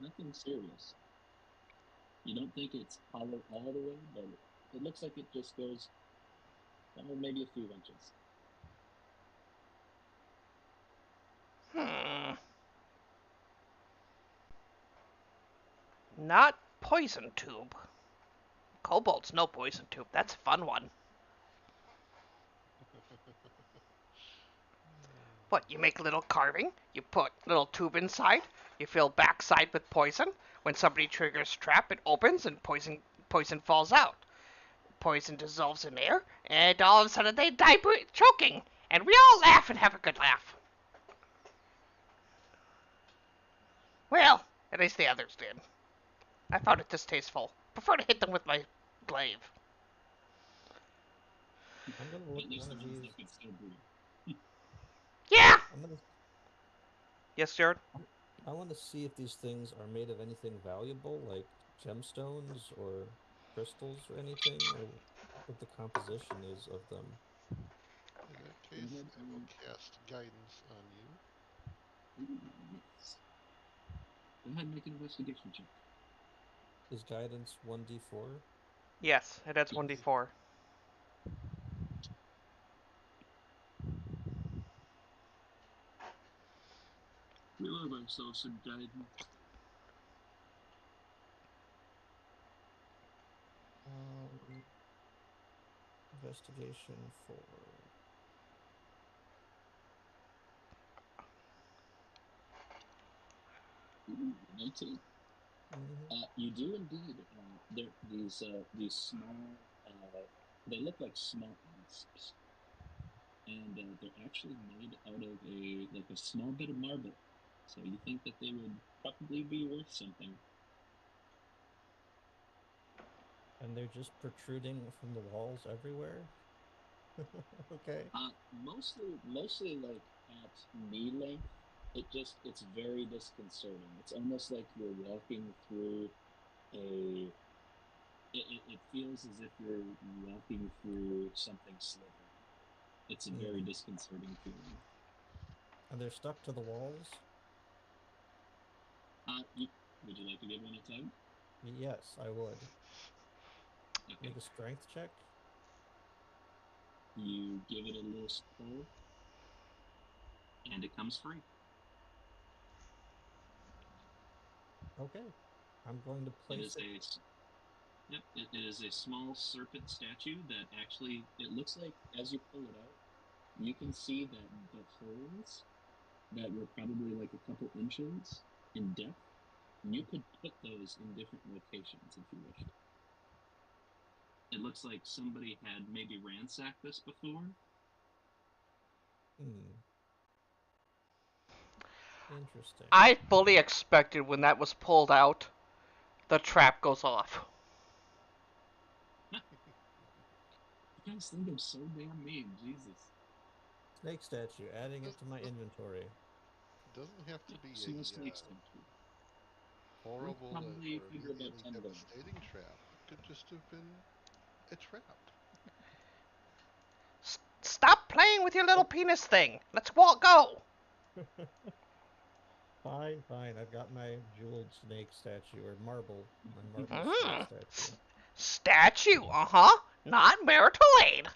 S2: nothing serious. You don't think it's hollow all the way, but it looks like it just goes maybe a few inches.
S1: Not poison tube. Kobold's no poison tube. That's a fun one. What, you make a little carving, you put little tube inside, you fill backside with poison. When somebody triggers trap, it opens and poison falls out. Poison dissolves in air, and all of a sudden they die choking. And we all laugh and have a good laugh. Well, at least the others did. I found it distasteful. Prefer to hit them with my glaive.
S3: I'm gonna look
S2: At least
S3: one
S2: the
S3: of
S2: ones
S3: these.
S2: that could still breathe.
S1: Yeah!
S3: I'm gonna.
S1: Yes, Jared?
S3: I want to see if these things are made of anything valuable, like gemstones or crystals or anything, or what the composition is of them.
S4: In that
S2: Go
S4: case,
S2: ahead
S4: I will
S2: and
S4: cast guidance on you.
S2: ooh, yes. Go ahead and make an investigation check.
S3: Is guidance 1d4?
S1: Yes, it adds
S2: Yes.
S1: 1d4.
S2: We love ourselves some guidance.
S3: Investigation 4.
S2: Ooh, 19.
S3: Mm-hmm.
S2: You do indeed. These small. They look like small asps, and they're actually made out of a small bit of marble. So you think that they would probably be worth something.
S3: And they're just protruding from the walls everywhere? Okay.
S2: Mostly like at knee length. It's very disconcerting. It's almost like you're walking through a. It feels as if you're walking through something slippery. It's a very disconcerting feeling.
S3: And they're stuck to the walls?
S2: Would you like to give one a tug?
S3: Yes, I would.
S2: Okay.
S3: Make a strength check.
S2: You give it a little pull, and it comes free.
S3: Okay. I'm going to
S2: It
S3: place
S2: is
S3: it.
S2: yep. It is a small serpent statue that actually it looks like as you pull it out, you can see that the holes that were probably like a couple inches in depth. You could put those in different locations if you wished. It looks like somebody had maybe ransacked this before.
S3: Interesting.
S1: I fully expected when that was pulled out, the trap goes off.
S2: You guys think I'm so damn mean, Jesus.
S3: Snake statue, adding it to my
S4: Does-
S3: inventory.
S4: Doesn't have to be
S2: Small
S4: a
S2: snake statue.
S4: horrible
S2: probably
S4: or
S2: figure about
S4: immediately
S2: 10 gold.
S4: devastating trap. It could just have been a trap.
S1: Stop playing with your little penis thing. Let's walk. Go.
S3: Fine, fine. I've got my jeweled snake statue, or marble, my marble snake
S1: Mm.
S3: statue.
S1: Statue. Not marital aid.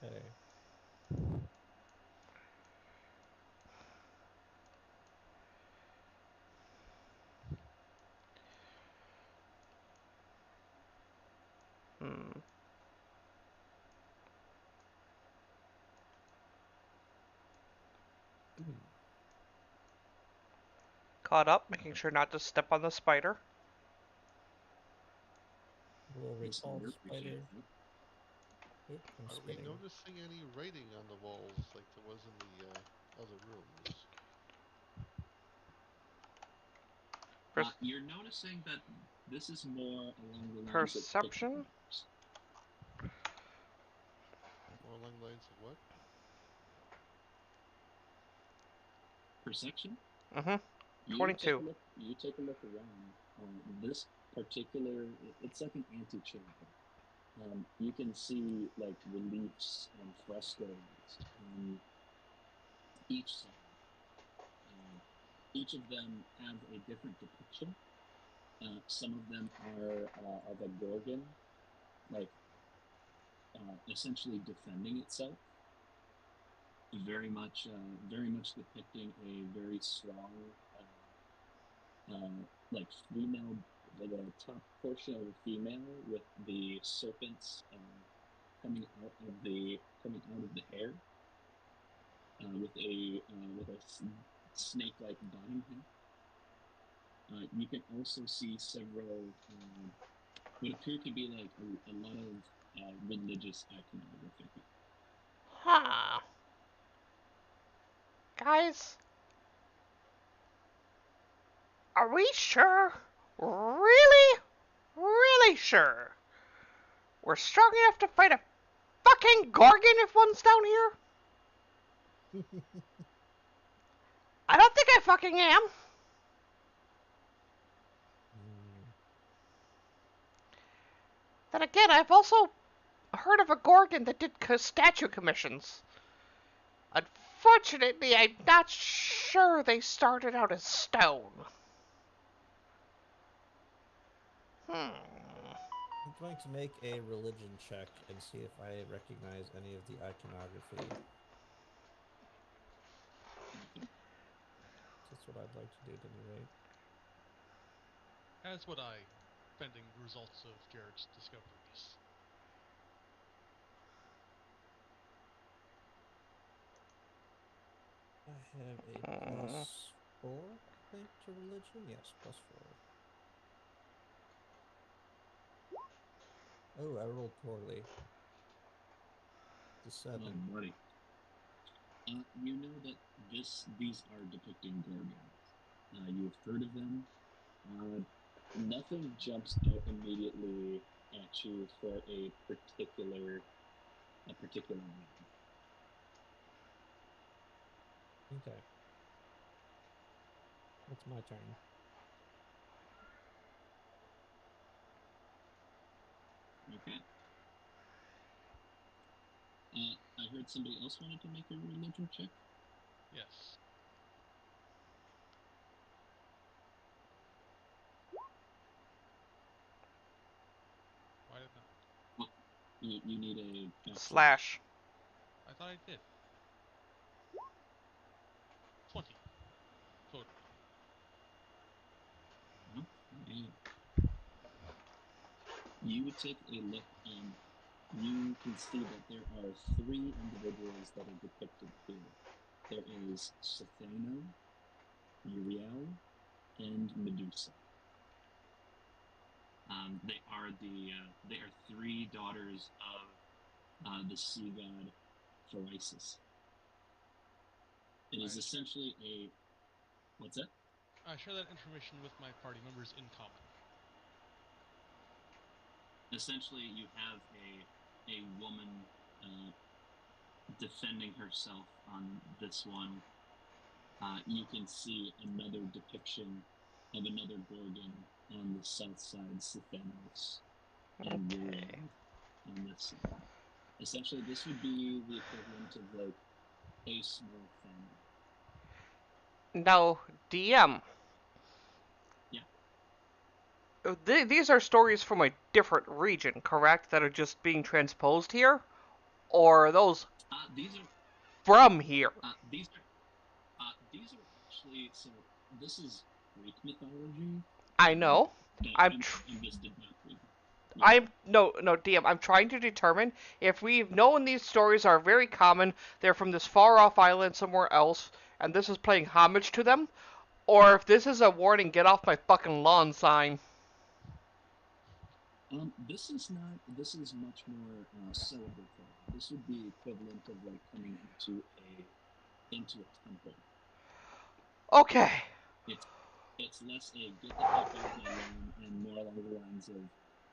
S3: Okay.
S1: Hmm. Caught up, making sure not to step on the spider.
S3: We'll
S2: Yes,
S3: recall
S2: sir,
S3: spider.
S2: appreciate that.
S3: Oop, I'm
S4: Are we
S3: spinning.
S4: noticing any writing on the walls like there was in the other rooms?
S2: You're noticing that this is more along the lines of
S1: Perception?
S2: pictograms.
S4: More along the lines of what?
S2: Perception?
S1: Mm-hmm.
S2: You
S1: 22.
S2: take a look around. This particular, it's like an antechamber. You can see like reliefs and frescoes on each side. Each of them have a different depiction. Some of them are of a gorgon, like essentially defending itself. Very much depicting a very strong, like female, the top portion of a female with the serpents coming out of the hair, with a snake-like bottom head. You can also see several what appear to be like a lot of religious iconography.
S1: Huh. Guys, are we sure? Really? Really sure? We're strong enough to fight a fucking Gorgon if one's down here? I don't think I fucking am. Then again, I've also heard of a Gorgon that did statue commissions. Unfortunately, I'm not sure they started out as stone. Hmm.
S3: I'm going to make a religion check and see if I recognize any of the iconography. That's what I'd like to do at any rate.
S5: As would I, pending results of Jared's discoveries.
S3: I have a +4, I think, to religion. Yes, +4. Oh, I rolled poorly. It's a 7.
S2: Oh, buddy. You know that these are depicting gorgons. You've heard of them. Nothing jumps out immediately at you for a particular name.
S3: Okay. It's my turn.
S2: Okay. I heard somebody else wanted to make a religion check.
S5: Yes. Why did not?
S2: Well, you need a
S1: Slash.
S5: I thought I did. 20. Total.
S2: Yeah. You take a look and you can see that there are 3 individuals that are depicted here. There is Sethano, Uriel, and Medusa. They are 3 daughters of the sea god Pharisis. It is essentially a what's that?
S5: I share that information with my party members in common.
S2: Essentially, you have a woman defending herself on this one, you can see another depiction of another Gorgon on the south side, Stephanos, and we're on this side. Essentially, this would be the equivalent of like a small family.
S1: Now, DM.
S2: Yeah.
S1: These are stories from a different region, correct? That are just being transposed here, or are those
S2: These are
S1: from here?
S2: these are actually, so this is Greek mythology.
S1: I know.
S2: But
S1: I'm
S2: just adapting.
S1: I'm no DM. I'm trying to determine if we've known these stories are very common. They're from this far off island somewhere else, and this is paying homage to them, or if this is a warning, get off my fucking lawn sign.
S2: This is not. This is much more celebratory. This would be equivalent of like coming into a temple.
S1: Okay.
S2: It's less a get the fuck off my lawn and more along the lines of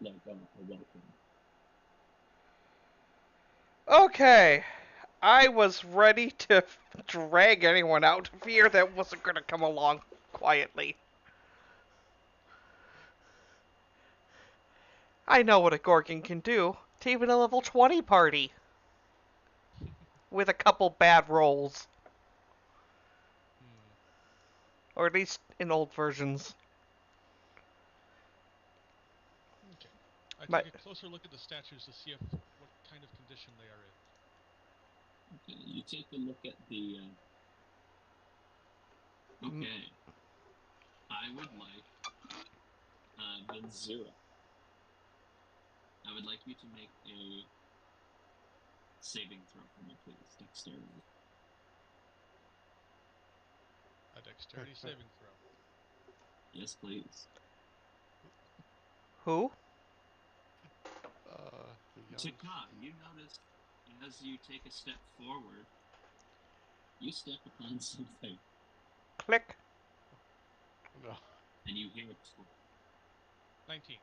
S2: like a welcome.
S1: Okay. I was ready to drag anyone out of here that wasn't gonna come along quietly. I know what a Gorgon can do to even a level 20 party. With a couple bad rolls. Or at least in old versions.
S5: Okay. I
S1: My-
S5: take a closer look at the statues to see if what kind of condition they are in.
S2: Okay, you take a look at the. Okay. I would like Vinzira. I would like you to make a saving throw for me, please. Dexterity.
S5: A dexterity saving throw.
S2: Yes, please.
S1: Who?
S4: The young.
S2: Taka, you notice as you take a step forward, you step upon something.
S1: Click.
S4: No.
S2: And you hear it.
S5: 19.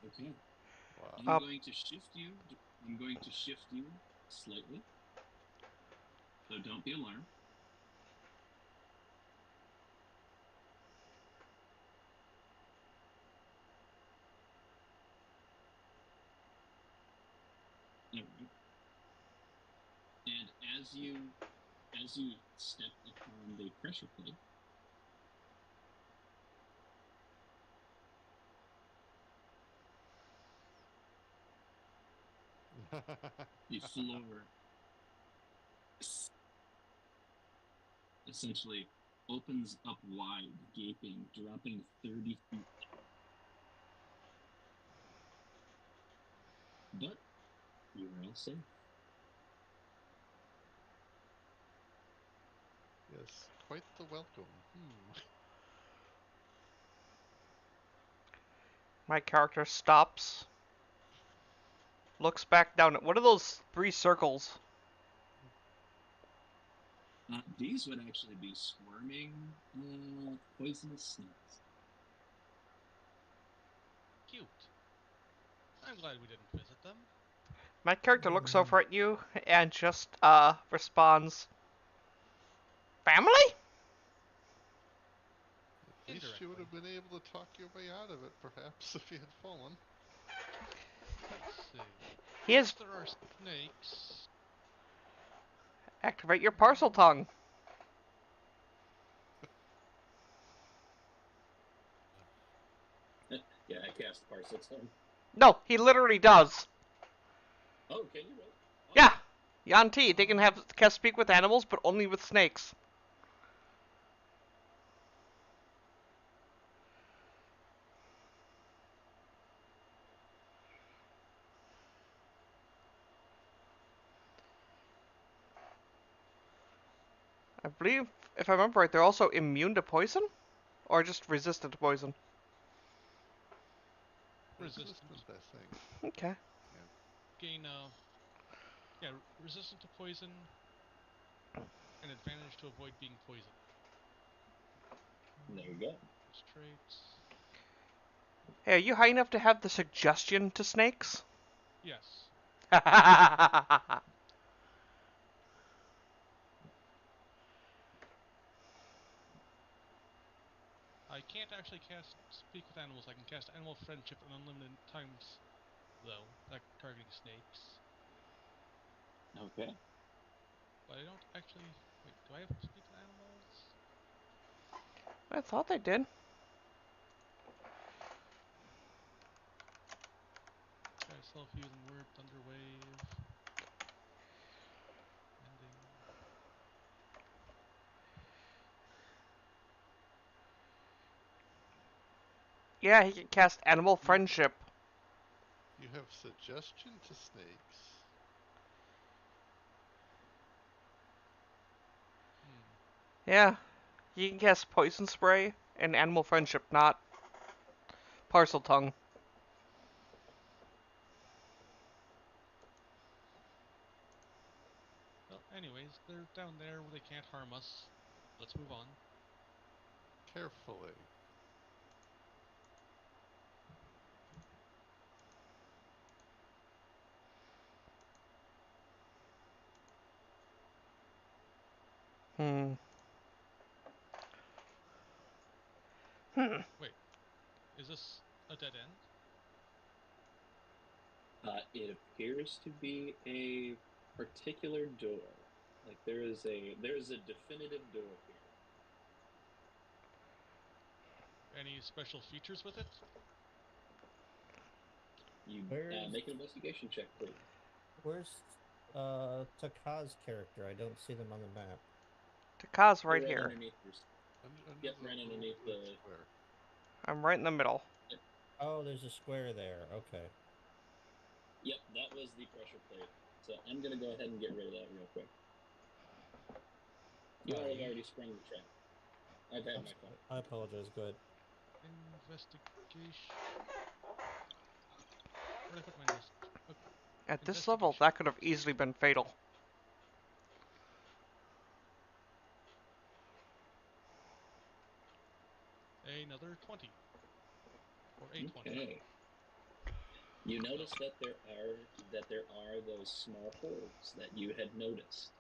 S2: Okay.
S4: Wow.
S2: I'm going to shift you. I'm going to shift you slightly. So don't be alarmed. All right. And as you step upon the pressure plate, the floor essentially opens up wide, gaping, dropping 30 feet. But you are all safe.
S4: Yes, quite the welcome.
S1: My character stops. Looks back down at what are those 3 circles?
S2: These would actually be squirming poisonous snakes.
S5: Cute. I'm glad we didn't visit them.
S1: My character looks over at you and just responds, "Family?"
S4: At least you would have been able to talk your way out of it, perhaps, if you had fallen.
S5: Let's see.
S1: He is.
S5: If there are snakes.
S1: Activate your parcel tongue.
S2: Yeah, I cast parcel tongue.
S1: No, he literally does.
S2: Oh, can you really? Oh.
S1: Yeah. Yanti, they can speak with animals, but only with snakes. I believe, if I remember right, they're also immune to poison? Or just resistant to poison?
S5: Resistant,
S4: I think.
S1: Okay.
S5: gain resistant to poison, and advantage to avoid being poisoned.
S2: There you go.
S5: Traits.
S1: Hey, are you high enough to have the suggestion to snakes?
S5: Yes. I can't actually cast Speak with Animals. I can cast Animal Friendship an unlimited times, though, like targeting snakes.
S2: Okay.
S5: But I don't actually... Wait, do I have Speak with Animals?
S1: I thought they did.
S5: Try self-healing word, Thunder Wave. Mending.
S1: Yeah, he can cast Animal Friendship.
S4: You have suggestion to snakes.
S1: Yeah, he can cast Poison Spray and Animal Friendship, not Parcel Tongue.
S5: Well, anyways, they're down there where they can't harm us. Let's move on.
S4: Carefully.
S1: Hmm.
S5: Wait, is this a dead end?
S2: It appears to be a particular door. Like there is a definitive door here.
S5: Any special features with it?
S2: You
S3: Where's
S2: make an investigation check, please.
S3: where's Taka's character? I don't see them on the map.
S1: Taka's
S2: They're
S1: right
S2: right
S1: here.
S2: underneath your.
S4: Under
S2: Yep,
S4: the
S2: right
S4: little
S2: underneath
S4: red
S2: the.
S4: square.
S1: I'm right in the middle.
S3: Oh, there's a square there. Okay.
S2: Yep, that was the pressure plate. So I'm gonna go ahead and get rid of that real quick. You all have
S3: Sorry.
S2: already sprung the trap. I've had my fun.
S3: I apologize. Go ahead.
S5: Investigation. Where'd I put my investigation? Okay.
S1: At this level,
S5: Investigation.
S1: that could have easily been fatal.
S5: Another 20. Or a 20.
S2: Okay. You notice that there are those small holes that you had noticed,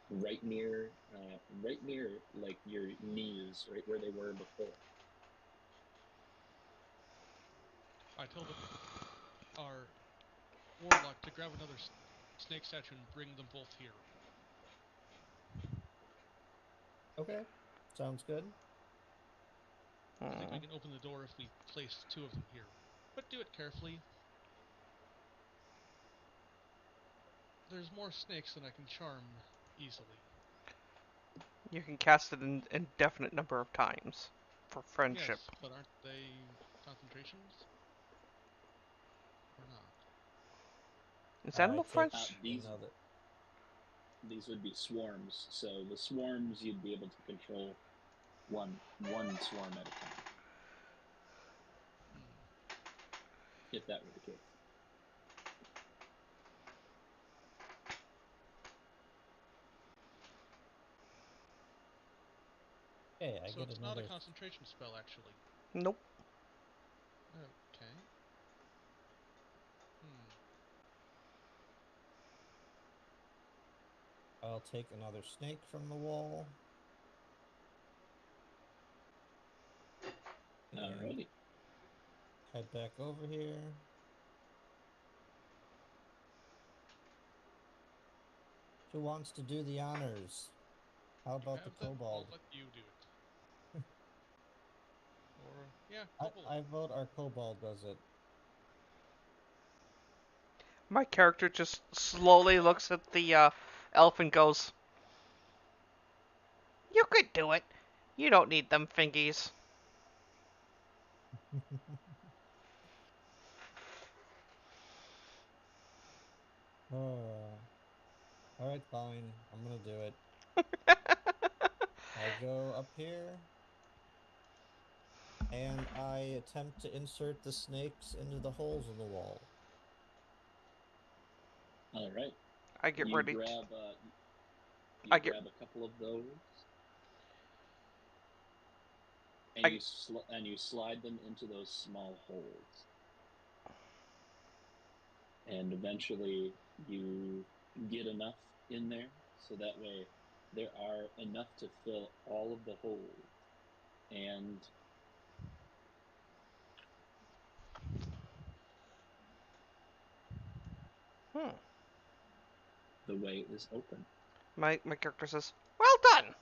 S2: right near like your knees, right where they were before.
S5: I tell our warlock to grab another snake statue and bring them both here.
S3: Okay. Sounds good.
S5: I think we can open the door if we place 2 of them here. But do it carefully. There's more snakes than I can charm easily.
S1: You can cast it an indefinite number of times for friendship.
S5: Yes, but aren't they concentrations? Or not?
S1: Is
S3: I
S1: Animal
S3: take
S1: French?
S3: another.
S2: These would be swarms. So the swarms you'd be able to control one swarm at a time, if that were the case.
S3: Hey, I
S5: So
S3: get
S5: it's not a
S3: another.
S5: concentration spell, actually.
S1: Nope.
S5: Okay.
S3: I'll take another snake from the wall. And
S2: Alrighty.
S3: head back over here. Who wants to do the honors? How
S5: You
S3: about the
S5: have them? I'll
S3: kobold?
S5: let you do it. Or, yeah,
S3: I,
S5: Kobold.
S3: I vote our kobold does it.
S1: My character just slowly looks at the elf and goes, "You could do it. You don't need them fingies."
S3: Oh. Alright, fine. I'm gonna do it. I go up here and I attempt to insert the snakes into the holes in the wall.
S2: All right.
S1: I get
S2: You
S1: ready.
S2: grab
S1: I get.
S2: a couple of those, and
S1: I.
S2: you slide them into those small holes, and eventually you get enough in there so that way there are enough to fill all of the holes, and
S1: Hmm.
S2: the way is open.
S1: My character says, "Well done,"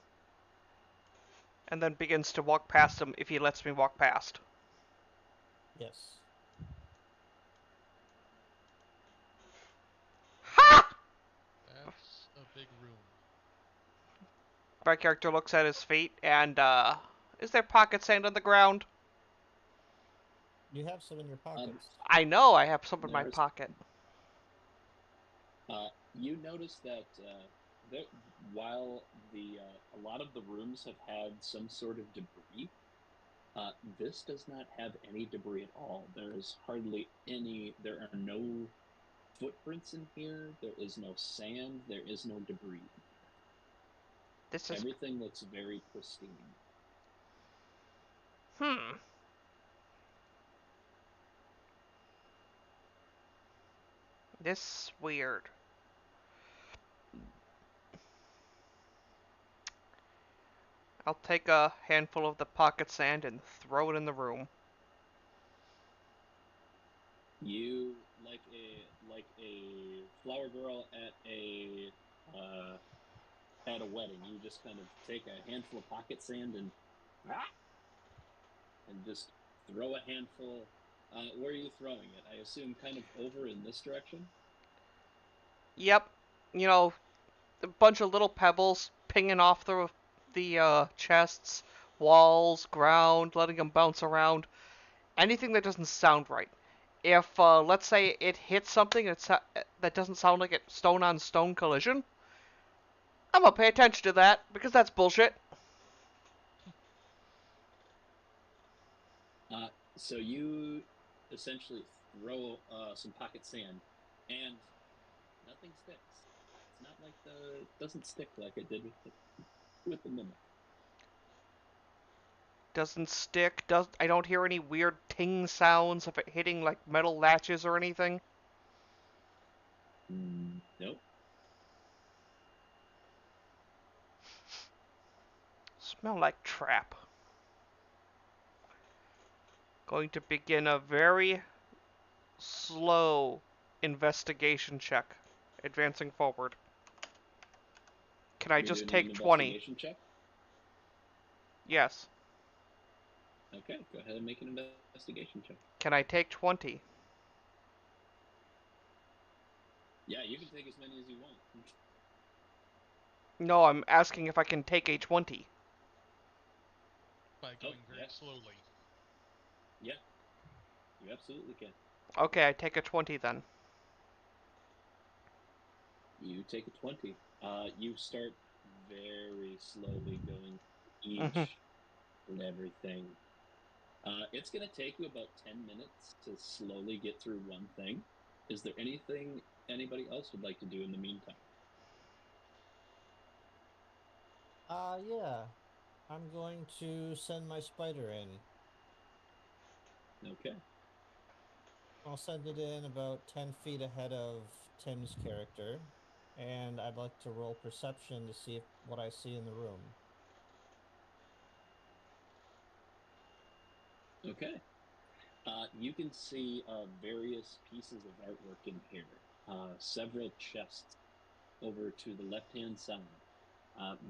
S1: and then begins to walk past him if he lets me walk past.
S3: Yes.
S1: Ha!
S5: That's a big room.
S1: My character looks at his feet and, is there pocket sand on the ground?
S3: You have some in your pockets.
S1: I know I have some in my
S2: There's-
S1: pocket.
S2: You notice that while a lot of the rooms have had some sort of debris, this does not have any debris at all. There is hardly any. There are no footprints in here. There is no sand. There is no debris.
S1: This is...
S2: Everything looks very pristine.
S1: This weird. I'll take a handful of the pocket sand and throw it in the room.
S2: You like a flower girl at a wedding. You just kind of take a handful of pocket sand and just throw a handful. Where are you throwing it? I assume kind of over in this direction.
S1: Yep, you know, a bunch of little pebbles pinging off the chests, walls, ground, letting them bounce around. Anything that doesn't sound right. If let's say it hits something that doesn't sound like a stone on stone collision, I'm gonna pay attention to that because that's bullshit.
S2: So you essentially throw some pocket sand, and nothing sticks. It's not like it doesn't stick like it did with the mimic.
S1: Doesn't stick. I don't hear any weird ting sounds of it hitting like metal latches or anything.
S2: Nope.
S1: Smell like trap. Going to begin a very slow investigation check, advancing forward. Can I
S2: You're
S1: just
S2: doing an
S1: take 20?
S2: investigation check.
S1: Yes.
S2: Okay, go ahead and make an investigation check.
S1: Can I take 20?
S2: Yeah, you can take as many as you want.
S1: No, I'm asking if I can take a 20.
S5: By going very
S2: yeah.
S5: slowly.
S2: Yeah, you absolutely can.
S1: Okay, I take a 20 then.
S2: You take a 20. You start very slowly going
S1: Mm-hmm.
S2: each and everything. It's going to take you about 10 minutes to slowly get through one thing. Is there anything anybody else would like to do in the meantime?
S3: Yeah. I'm going to send my spider in.
S2: Okay.
S3: I'll send it in about 10 feet ahead of Tim's character, and I'd like to roll perception to see what I see in the room.
S2: Okay. You can see various pieces of artwork in here. Several chests over to the left-hand side.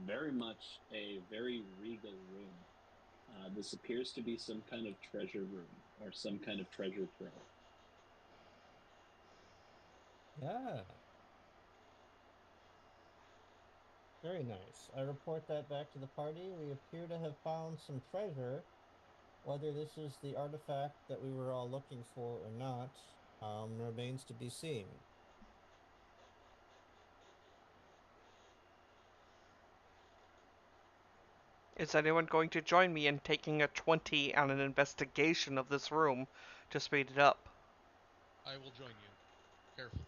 S2: Very much a very regal room. This appears to be some kind of treasure room or some kind of treasure trove.
S3: Yeah. Very nice. I report that back to the party. We appear to have found some treasure. Whether this is the artifact that we were all looking for or not, remains to be seen.
S1: Is anyone going to join me in taking a 20 on an investigation of this room to speed it up?
S5: I will join you. Carefully.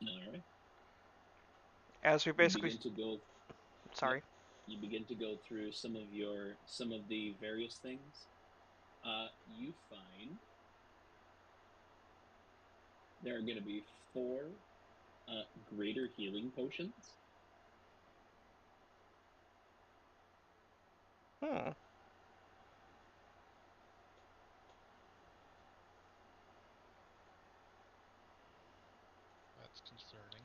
S2: All right.
S1: As we
S2: You
S1: basically...
S2: begin to go.
S1: Sorry.
S2: You begin to go through some of the various things. You find there are going to be 4 greater healing potions.
S1: Hmm.
S5: That's concerning.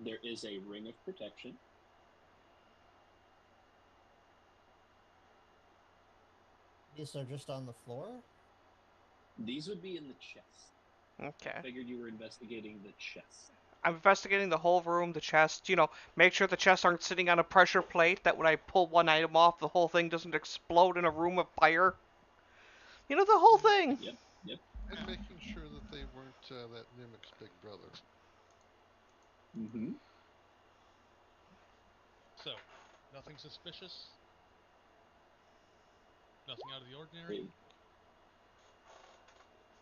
S2: There is a ring of protection.
S3: These are just on the floor?
S2: These would be in the chest.
S1: Okay.
S2: I figured you were investigating the chest.
S1: I'm investigating the whole room, the chest. You know, make sure the chests aren't sitting on a pressure plate. That when I pull one item off, the whole thing doesn't explode in a room of fire. You know, the whole thing.
S2: Yep.
S4: And making sure that they weren't that mimics Big Brother.
S2: Mm-hmm.
S5: So, nothing suspicious? Nothing out of the ordinary?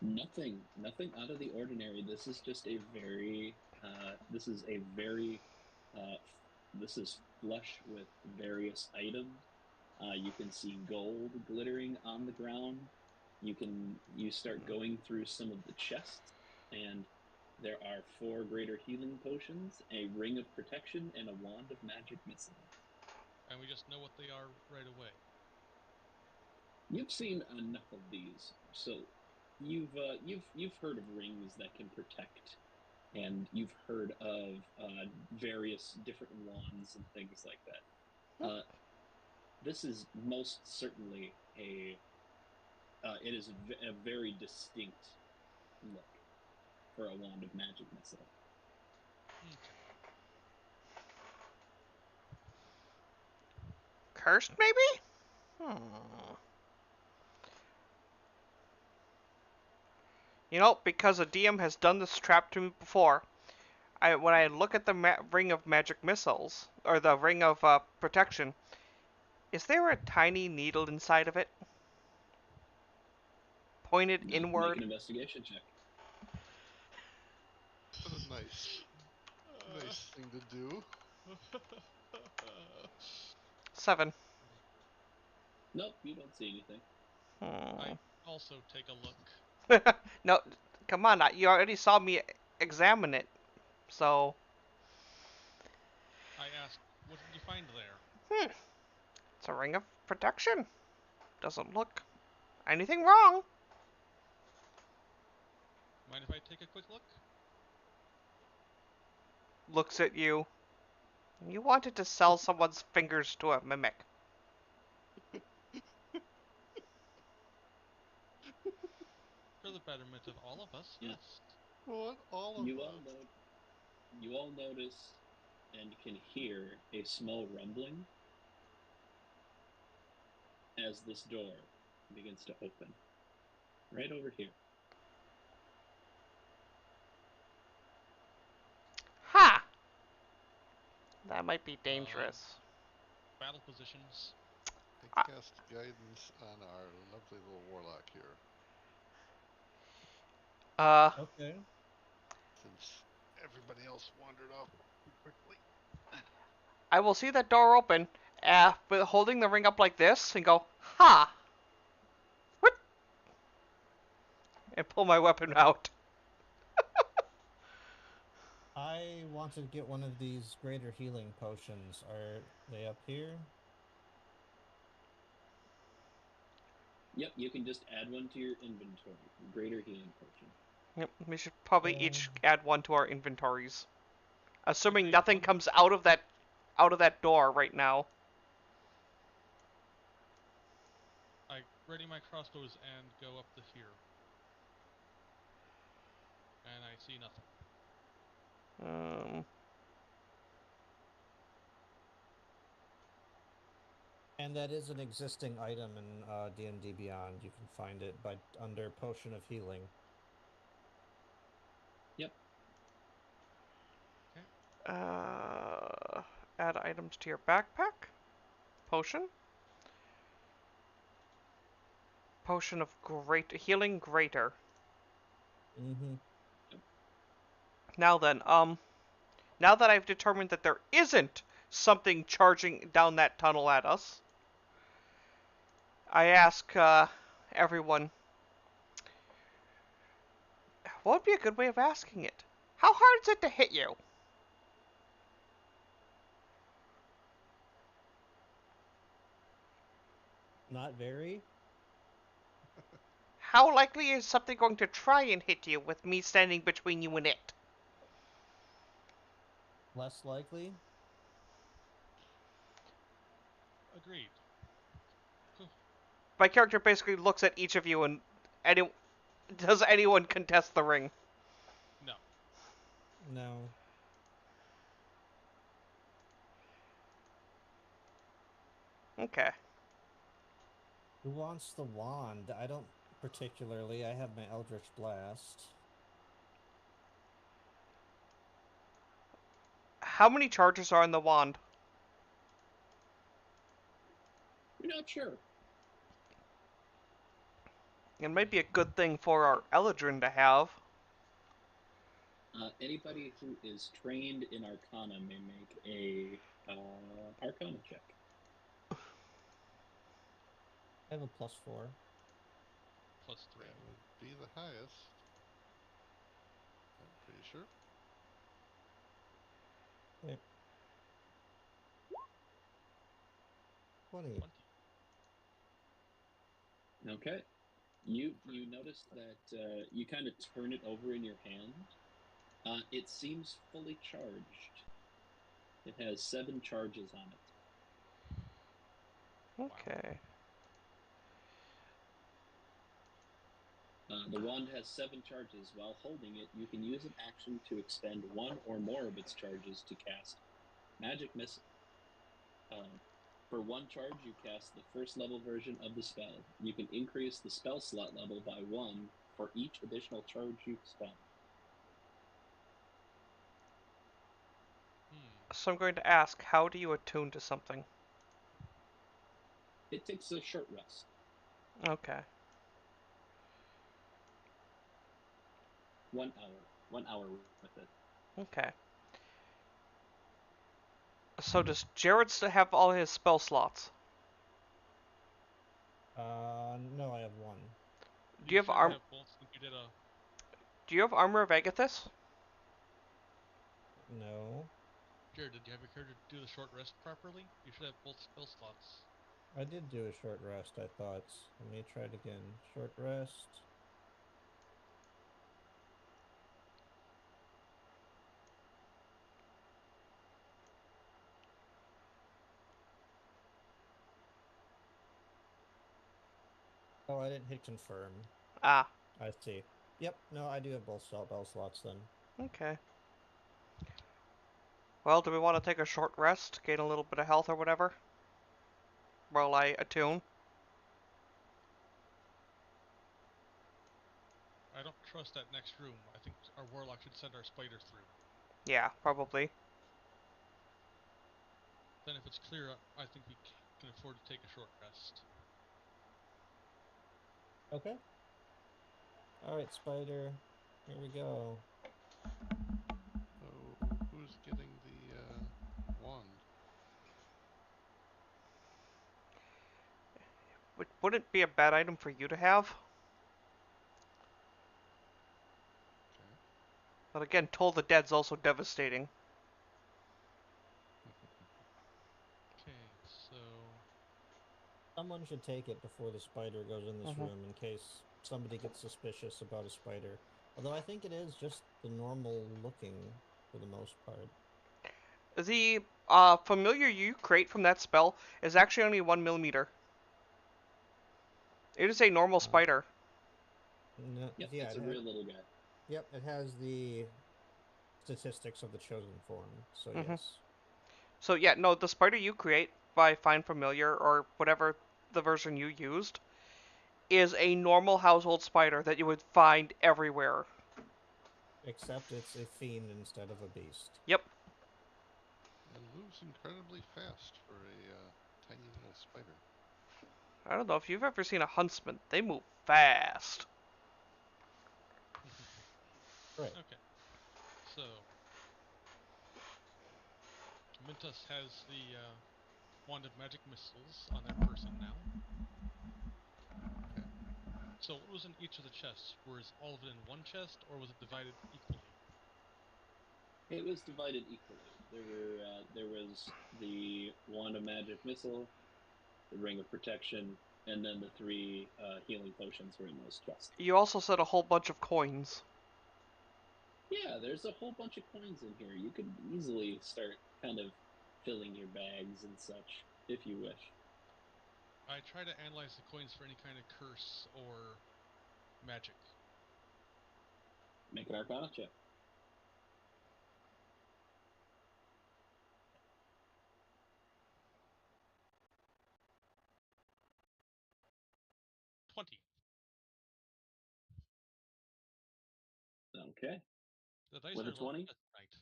S2: Nothing out of the ordinary. This is just a very, this is flush with various items. You can see gold glittering on the ground. You start going through some of the chests, and there are 4 greater healing potions, a ring of protection, and a wand of magic missiles.
S5: And we just know what they are right away.
S2: You've seen enough of these, so you've heard of rings that can protect, and you've heard of various different wands and things like that. This is most certainly it is a very distinct look for a wand of magic missile.
S5: Okay.
S1: Cursed, maybe? You know, because a DM has done this trap to me before. When I look at the ring of magic missiles, or the ring of protection, is there a tiny needle inside of it? Pointed
S2: Make
S1: inward?
S2: an investigation check.
S4: What a nice thing to do.
S1: 7.
S2: Nope, you don't see anything.
S5: I also take a look.
S1: No, come on, you already saw me examine it, so...
S5: I ask, what did you find there?
S1: It's a ring of protection. Doesn't look anything wrong.
S5: Mind if I take a quick look?
S1: Looks at you. You wanted to sell someone's fingers to a mimic.
S5: For the betterment of all of us,
S2: Yeah.
S5: yes.
S4: What? All of
S2: You
S4: us.
S2: all notice and can hear a small rumbling as this door begins to open. Right over here.
S1: Ha! That might be dangerous.
S5: Battle positions.
S1: I-
S4: Cast guidance on our lovely little warlock here.
S3: Okay.
S4: Since everybody else wandered off too quickly.
S1: I will see that door open, but holding the ring up like this, and go, ha! What? And pull my weapon out.
S3: I want to get one of these greater healing potions. Are they up here?
S2: Yep, you can just add one to your inventory. Greater healing potion.
S1: Yep, we should probably each add one to our inventories. Assuming
S5: Agreed.
S1: nothing comes out of that door right now.
S5: I ready my crossbows and go up the here. And I see nothing.
S3: And that is an existing item in D&D Beyond. You can find it under Potion of Healing.
S2: Yep.
S5: Okay.
S1: Add items to your backpack. Potion. Potion of healing greater.
S3: Mm-hmm.
S1: Now then, now that I've determined that there isn't something charging down that tunnel at us, I ask everyone, What would be a good way of asking it? How hard is it to hit you?
S3: Not very.
S1: How likely is something going to try and hit you with me standing between you and it?
S3: Less likely.
S5: Agreed.
S1: My character basically looks at each of you and does anyone contest the ring?
S5: No.
S3: No.
S1: Okay.
S3: Who wants the wand? I don't particularly. I have my Eldritch Blast.
S1: How many charges are in the wand?
S2: You're not sure.
S1: It might be a good thing for our Eladrin to have.
S2: Anybody who is trained in Arcana may make a Arcana check.
S3: I have a +4.
S5: +3.
S4: That would be the highest. I'm pretty sure.
S3: Yep. 20.
S5: 20.
S2: Okay. You notice that you kind of turn it over in your hand. It seems fully charged. It has 7 charges on it.
S1: Okay.
S2: The wand has 7 charges. While holding it, you can use an action to expend 1 or more of its charges to cast Magic Missile. For 1 charge, you cast the first level version of the spell. You can increase the spell slot level by 1 for each additional charge you spend.
S1: So I'm going to ask, how do you attune to something?
S2: It takes a short rest.
S1: Okay.
S2: 1 hour. 1 hour with it.
S1: Okay. So does Jared still have all his spell slots?
S3: No, I have 1.
S1: Do you have
S5: should have both since you did a.
S1: Do you have Armor of Agathis?
S3: No.
S5: Jared, did you have your character do the short rest properly? You should have both spell slots.
S3: I did do a short rest, I thought. Let me try it again. Short rest. Oh, I didn't hit confirm.
S1: Ah.
S3: I see. Yep, no, I do have both spell slots then.
S1: Okay. Well, do we want to take a short rest, gain a little bit of health or whatever? While I attune?
S5: I don't trust that next room. I think our warlock should send our spider through.
S1: Yeah, probably.
S5: Then if it's clear, I think we can afford to take a short rest.
S3: Okay. Alright, spider. Here we go.
S4: So, who's getting the wand?
S1: Wouldn't it be a bad item for you to have?
S4: Okay.
S1: But again, Toll the Dead's also devastating.
S5: Okay, so
S3: Someone should take it before the spider goes in this
S1: Mhm.
S3: room in case somebody gets suspicious about a spider. Although I think it is just the normal looking for the most part.
S1: The familiar you create from that spell is actually only 1 millimeter. It is a normal spider.
S3: No,
S2: Yep,
S3: yeah,
S2: it's a real little guy.
S3: Yep, it has the statistics of the chosen form, so
S1: Mhm.
S3: yes.
S1: So yeah, no, the spider you create by Find Familiar or whatever the version you used is a normal household spider that you would find everywhere.
S3: Except it's a fiend instead of a beast.
S1: Yep.
S4: And moves incredibly fast for a tiny little spider.
S1: I don't know if you've ever seen a huntsman. They move fast.
S3: Right.
S5: okay. So Mintus has the wand of magic missiles on that person now.
S4: Okay.
S5: So what was in each of the chests? Was all of it in one chest, or was it divided equally?
S2: It was divided equally. There was the wand of magic missile, the ring of protection, and then the 3 healing potions were in those chests.
S1: You also said a whole bunch of coins.
S2: Yeah, there's a whole bunch of coins in here. You could easily start kind of filling your bags and such, if you wish.
S5: I try to analyze the coins for any kind of curse or magic.
S2: Make an Arcana check.
S5: $20.
S2: Okay.
S5: The dice
S2: With a
S5: are rolling
S2: 20?
S5: tonight.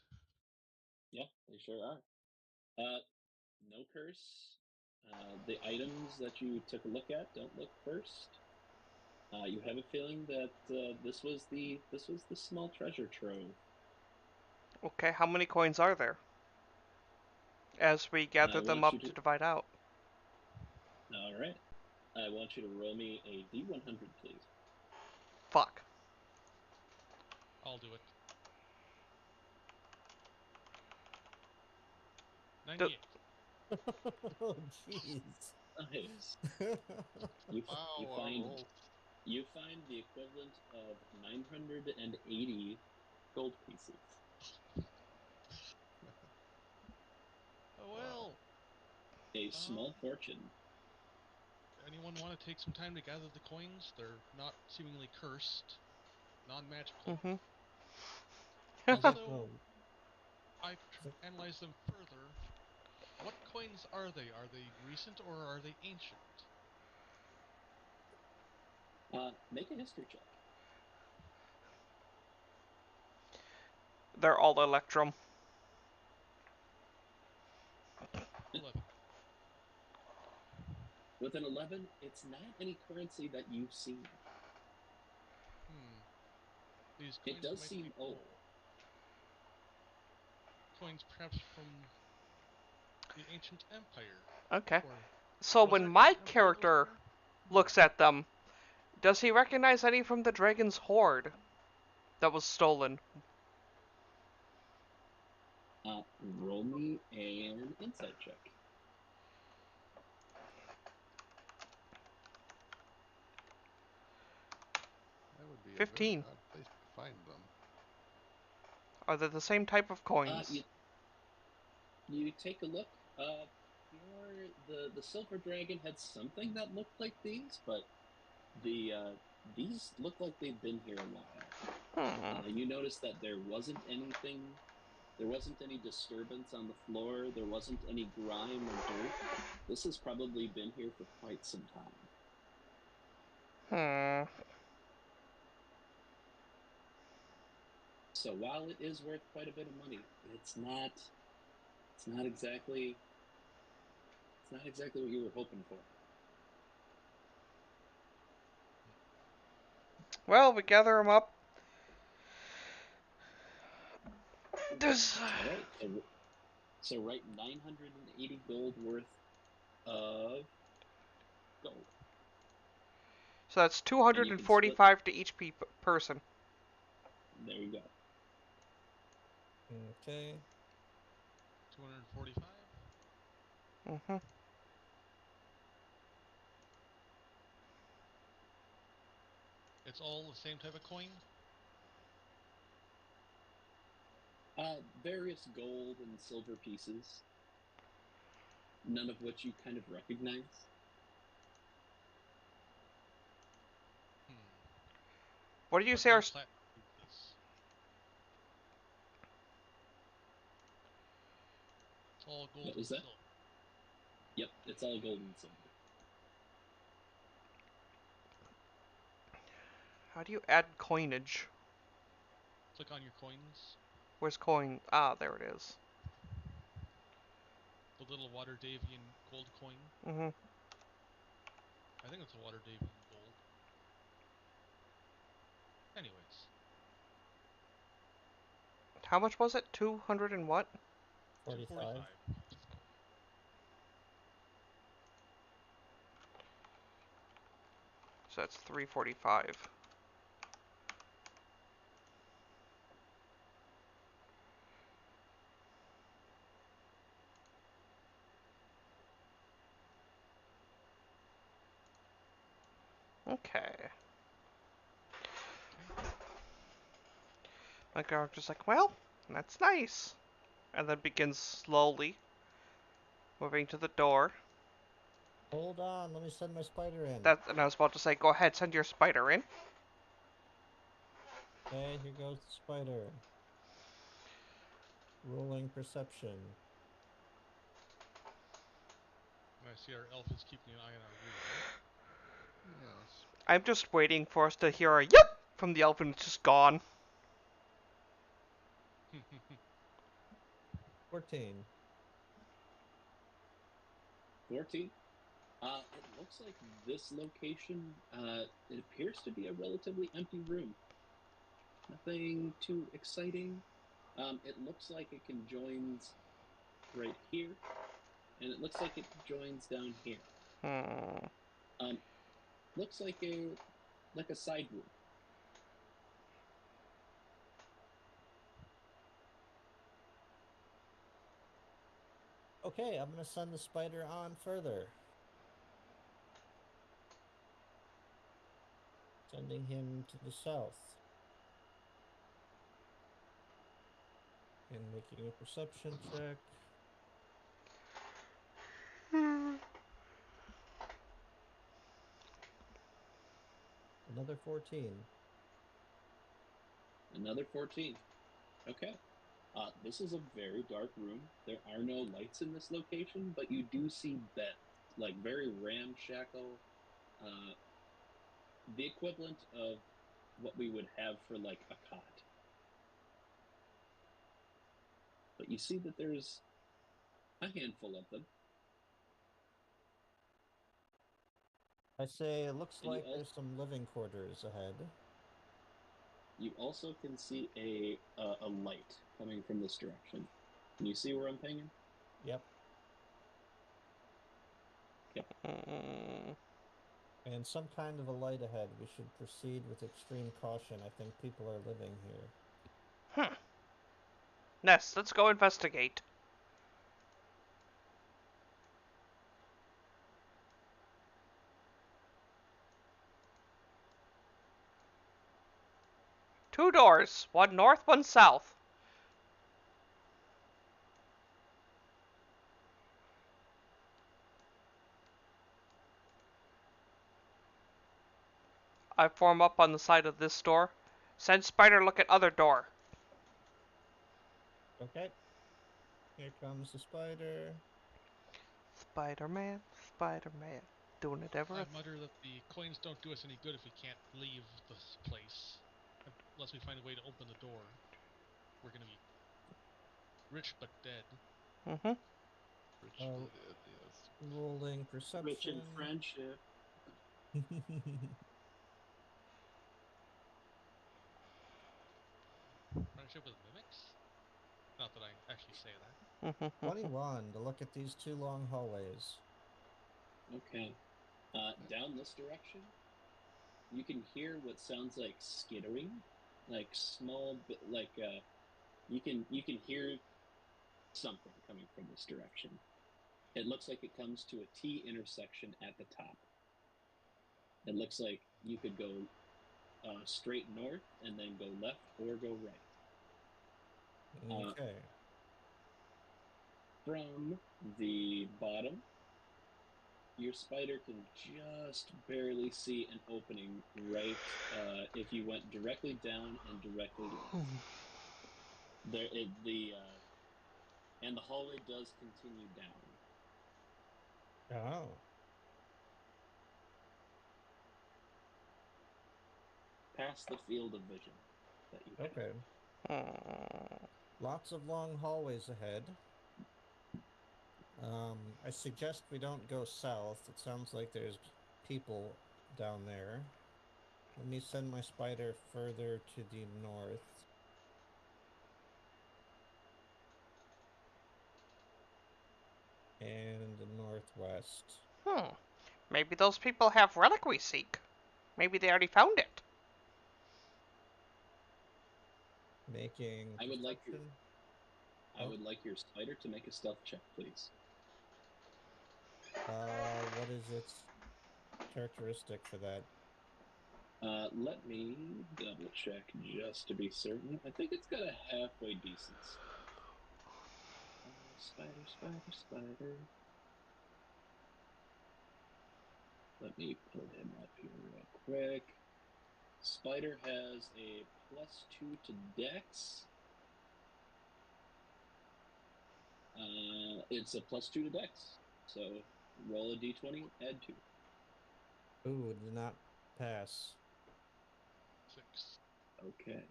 S2: Yeah, they sure are. No curse. The items that you took a look at don't look cursed. You have a feeling that this was the small treasure trove.
S1: Okay, how many coins are there? As we gather
S2: I
S1: them
S2: want you
S1: up
S2: to.
S1: to divide out.
S2: All right. I want you to roll me a D100, please.
S1: Fuck.
S5: I'll do it. 98.
S3: Oh, jeez.
S2: Nice.
S4: Wow,
S2: You
S4: our
S2: find
S4: rolls.
S2: you find the equivalent of 980 gold pieces.
S5: Oh, well.
S2: A small fortune.
S5: Anyone want to take some time to gather the coins? They're not seemingly cursed, non-magical.
S1: Mm-hmm.
S5: Also, I analyze them further. What coins are they? Are they recent or are they ancient?
S2: Make a history check.
S1: They're all Electrum.
S5: 11.
S2: With an 11, it's not any currency that you've seen.
S5: These
S2: It
S5: coins
S2: does
S5: might
S2: seem
S5: be
S2: old.
S5: coins perhaps from the ancient empire.
S1: Okay.
S5: Or
S1: So
S5: was
S1: when
S5: there
S1: my
S5: ancient empire that was
S1: character
S5: there?
S1: looks at them, does he recognize any from the dragon's hoard that was stolen?
S2: Roll me an insight check.
S4: That would be a very
S1: 15.
S4: odd place to find them.
S1: Are they the same type of coins?
S2: You take a look. The silver dragon had something that looked like these, but these look like they've been here a while. You notice that there wasn't any disturbance on the floor. There wasn't any grime or dirt. This has probably been here for quite some time. So while it is worth quite a bit of money, it's not exactly what you were hoping for.
S1: Well, we gather them up. There's...
S2: All right. So write 980 gold worth of gold.
S1: So that's
S2: And you can split.
S1: 245 to each person.
S2: There you go.
S3: Okay.
S5: 245?
S1: Mm-hmm.
S5: It's all the same type of coin?
S2: Various gold and silver pieces, none of which you kind of recognize.
S1: What did you
S5: But
S1: say
S5: no
S1: our...
S5: platinum pieces. It's all gold
S2: What was
S5: and
S2: that?
S5: silver.
S2: Yep, it's all gold and silver.
S1: How do you add coinage?
S5: Click on your coins.
S1: Where's coin? Ah, there it is.
S5: The little Water Davian gold coin.
S1: Mm-hmm.
S5: I think it's a Water Davian gold. Anyways.
S1: How much was it? 200 and what?
S3: 45.
S5: 245.
S1: So that's 3:45. Okay. My character's like, well, that's nice. And then begins slowly moving to the door.
S3: Hold on, let me send my spider in.
S1: And I was about to say, go ahead, send your spider in.
S3: Okay, here goes the spider. Rolling perception.
S5: And I see our elf is keeping an eye on our room.
S4: Yes.
S1: I'm just waiting for us to hear a yep from the elf and it's just gone.
S3: 14.
S2: 14. It looks like this location, it appears to be a relatively empty room. Nothing too exciting. It looks like it can join right here, and it looks like it joins down here. Looks like a side room.
S3: Okay, I'm gonna send the spider on further. Sending him to the south. And making a perception check. Another 14.
S2: Another 14. Okay. This is a very dark room. There are no lights in this location, but you do see beds, like very ramshackle, the equivalent of what we would have for like a cot. But you see that there's a handful of them.
S3: I say it looks
S2: And
S3: like there's some living quarters ahead.
S2: you also can see a light coming from this direction. Can you see where I'm pinging?
S3: Yep.
S2: Yep.
S3: And some kind of a light ahead. We should proceed with extreme caution. I think people are living here.
S1: Ness, let's go investigate. Two doors, one north, one south. I form up on the side of this door. Send spider look at other door.
S3: Okay. Here comes the spider.
S1: Spider-Man, Spider-Man, doing it ever.
S5: I mutter that the coins don't do us any good if we can't leave this place. Unless we find a way to open the door. We're gonna be rich but dead.
S4: Rich
S3: Oh.
S4: dead, yes.
S3: Rolling perception.
S2: Rich in friendship.
S5: Friendship with mimics? Not that I actually say that.
S3: 21 to look at these two long hallways.
S2: Okay. Down this direction, you can hear what sounds like skittering, like small, you can hear something coming from this direction. It looks like it comes to a T intersection at the top. It looks like you could go straight north and then go left or go right.
S3: Okay.
S2: From the bottom, your spider can just barely see an opening right if you went directly down and directly left. And the hallway does continue down.
S3: Oh.
S2: Past the field of vision that you have.
S3: Okay. Lots of long hallways ahead. I suggest we don't go south. It sounds like there's people down there. Let me send my spider further to the north. And the northwest.
S1: Maybe those people have relic we seek. Maybe they already found it.
S3: Making
S2: I would like
S3: perception.
S2: I would like your spider to make a stealth check, please.
S3: What is its characteristic for that?
S2: Let me double check just to be certain. I think it's got a halfway decent stealth. Spider. Let me pull him up here real quick. Spider has a +2 to Dex. It's a +2 to Dex. So roll a d20, add 2.
S3: Ooh, did not pass.
S5: 6.
S2: Okay.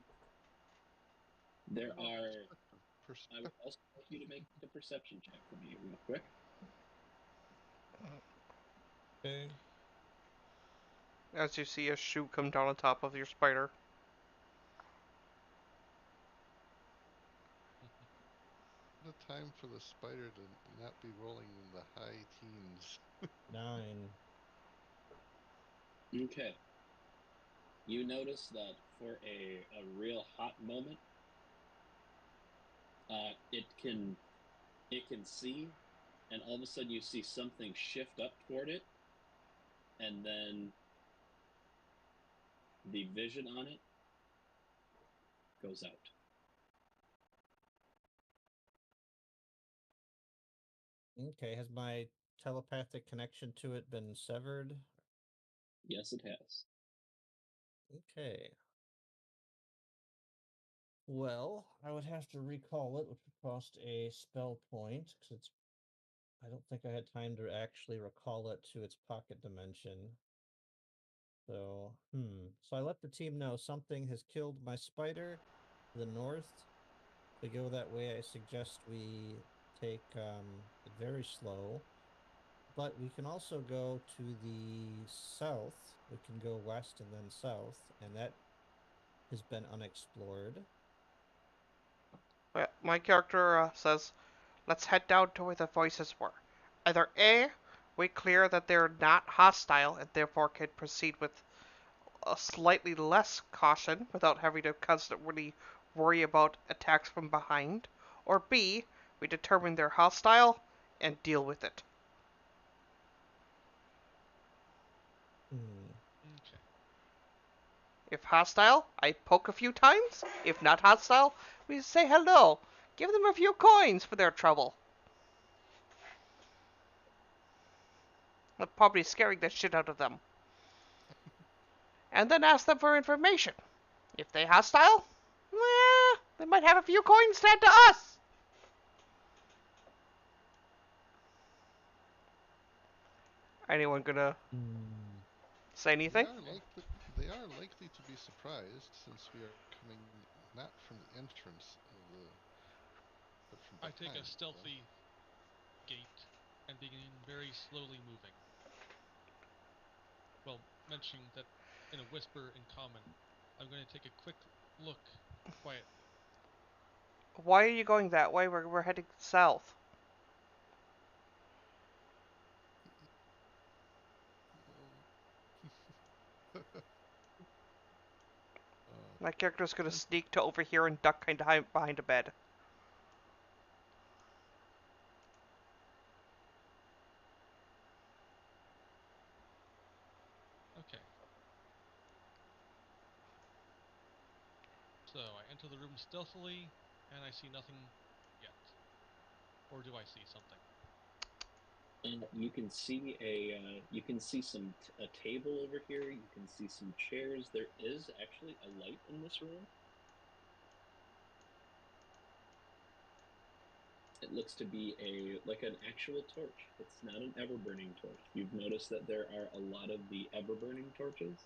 S2: There
S4: What about
S2: are. I
S4: perspective?
S2: would also like you to make a perception check for me, real quick.
S3: Okay.
S1: As you see a shoe come down on top of your spider.
S4: The time for the spider to not be rolling in the high teens.
S3: 9.
S2: Okay. You notice that for a real hot moment, it can see, and all of a sudden you see something shift up toward it, and then the vision on it goes out.
S3: Okay, has my telepathic connection to it been severed?
S2: Yes, it has.
S3: Okay. Well, I would have to recall it, which would cost a spell point, because it's. I don't think I had time to actually recall it to its pocket dimension. So, So I let the team know something has killed my spider to the north. To go that way, I suggest we take it very slow. But we can also go to the south. We can go west and then south, and that has been unexplored.
S1: Well, my character says, let's head down to where the voices were. Either A, we clear that they're not hostile and therefore can proceed with a slightly less caution without having to constantly worry about attacks from behind. Or B, we determine they're hostile and deal with it.
S3: Hmm.
S5: Okay.
S1: If hostile, I poke a few times. If not hostile, we say hello. Give them a few coins for their trouble. I'm probably scaring the shit out of them. And then ask them for information. If they hostile, they might have a few coins to add to us. Anyone gonna say
S4: They
S1: anything?
S4: are likely. They are likely to be surprised since we are coming not from the entrance of the, but from
S5: I
S4: behind.
S5: take a
S4: Though.
S5: stealthy gait and begin very slowly moving. Well, mentioning that in a whisper in common, I'm going to take a quick look quietly.
S1: Why are you going that way? We're heading south. My character's gonna sneak to over here and duck kind of behind a bed.
S5: Okay. So I enter the room stealthily, and I see nothing yet. Or do I see something?
S2: You can see a table over here. You can see some chairs. There is actually a light in this room. It looks to be an actual torch. It's not an ever-burning torch. You've noticed that there are a lot of the ever-burning torches.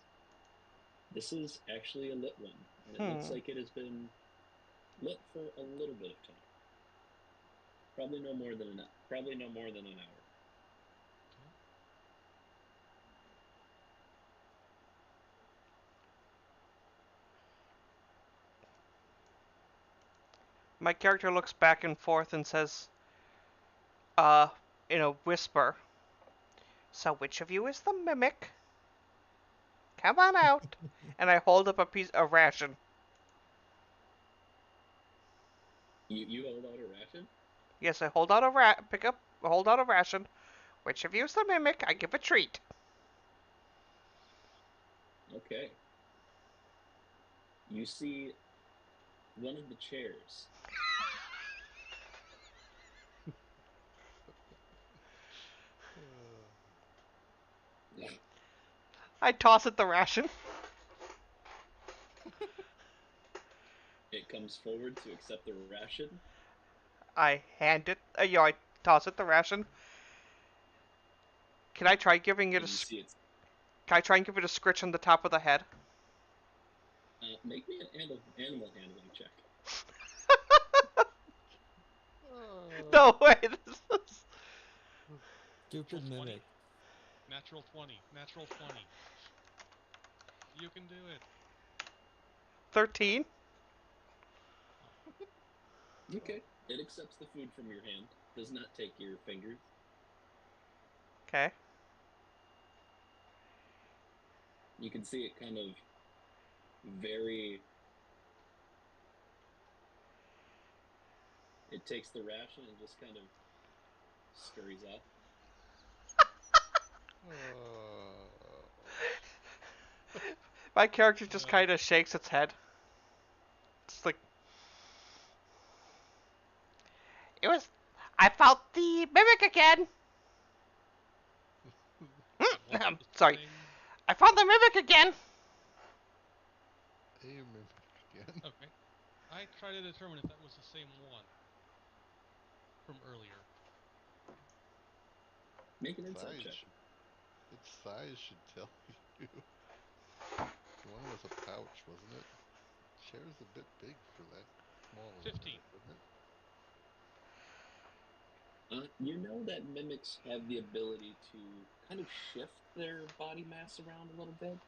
S2: This is actually a lit one, and it looks like it has been lit for a little bit of time. Probably no more than an hour.
S5: Okay.
S1: My character looks back and forth and says, uh, in a whisper, so which of you is the mimic? Come on out. And I hold up a piece of ration.
S2: You hold out a ration?
S1: Yes, I hold out a ration. Which of you's the mimic, I give a treat.
S2: Okay. You see one of the chairs.
S1: I toss it the ration.
S2: It comes forward to accept the ration.
S1: I hand it. I toss it the ration. Can I try giving it
S2: And you see it's.
S1: Can I try and give it a scritch on the top of the head?
S2: Make me an animal handling check.
S1: No way. This is...
S3: Stupid
S5: Natural 20.
S3: mimic.
S5: Natural 20. Natural 20. You can do it.
S1: 13.
S2: Okay. It accepts the food from your hand. Does not take your fingers.
S1: Okay.
S2: You can see it kind of very. It takes the ration and just kind of scurries off.
S1: My character just kind of shakes its head. It's like I found the mimic again. Sorry. I found the mimic again.
S4: A mimic again.
S5: Okay. I try to determine if that was the same one from earlier.
S2: Make an insight check.
S4: Its size should tell you. The one was a pouch, wasn't it? Chair's a bit big for that small.
S5: 15.
S4: Isn't it?
S2: You know that mimics have the ability to kind of shift their body mass around a little bit.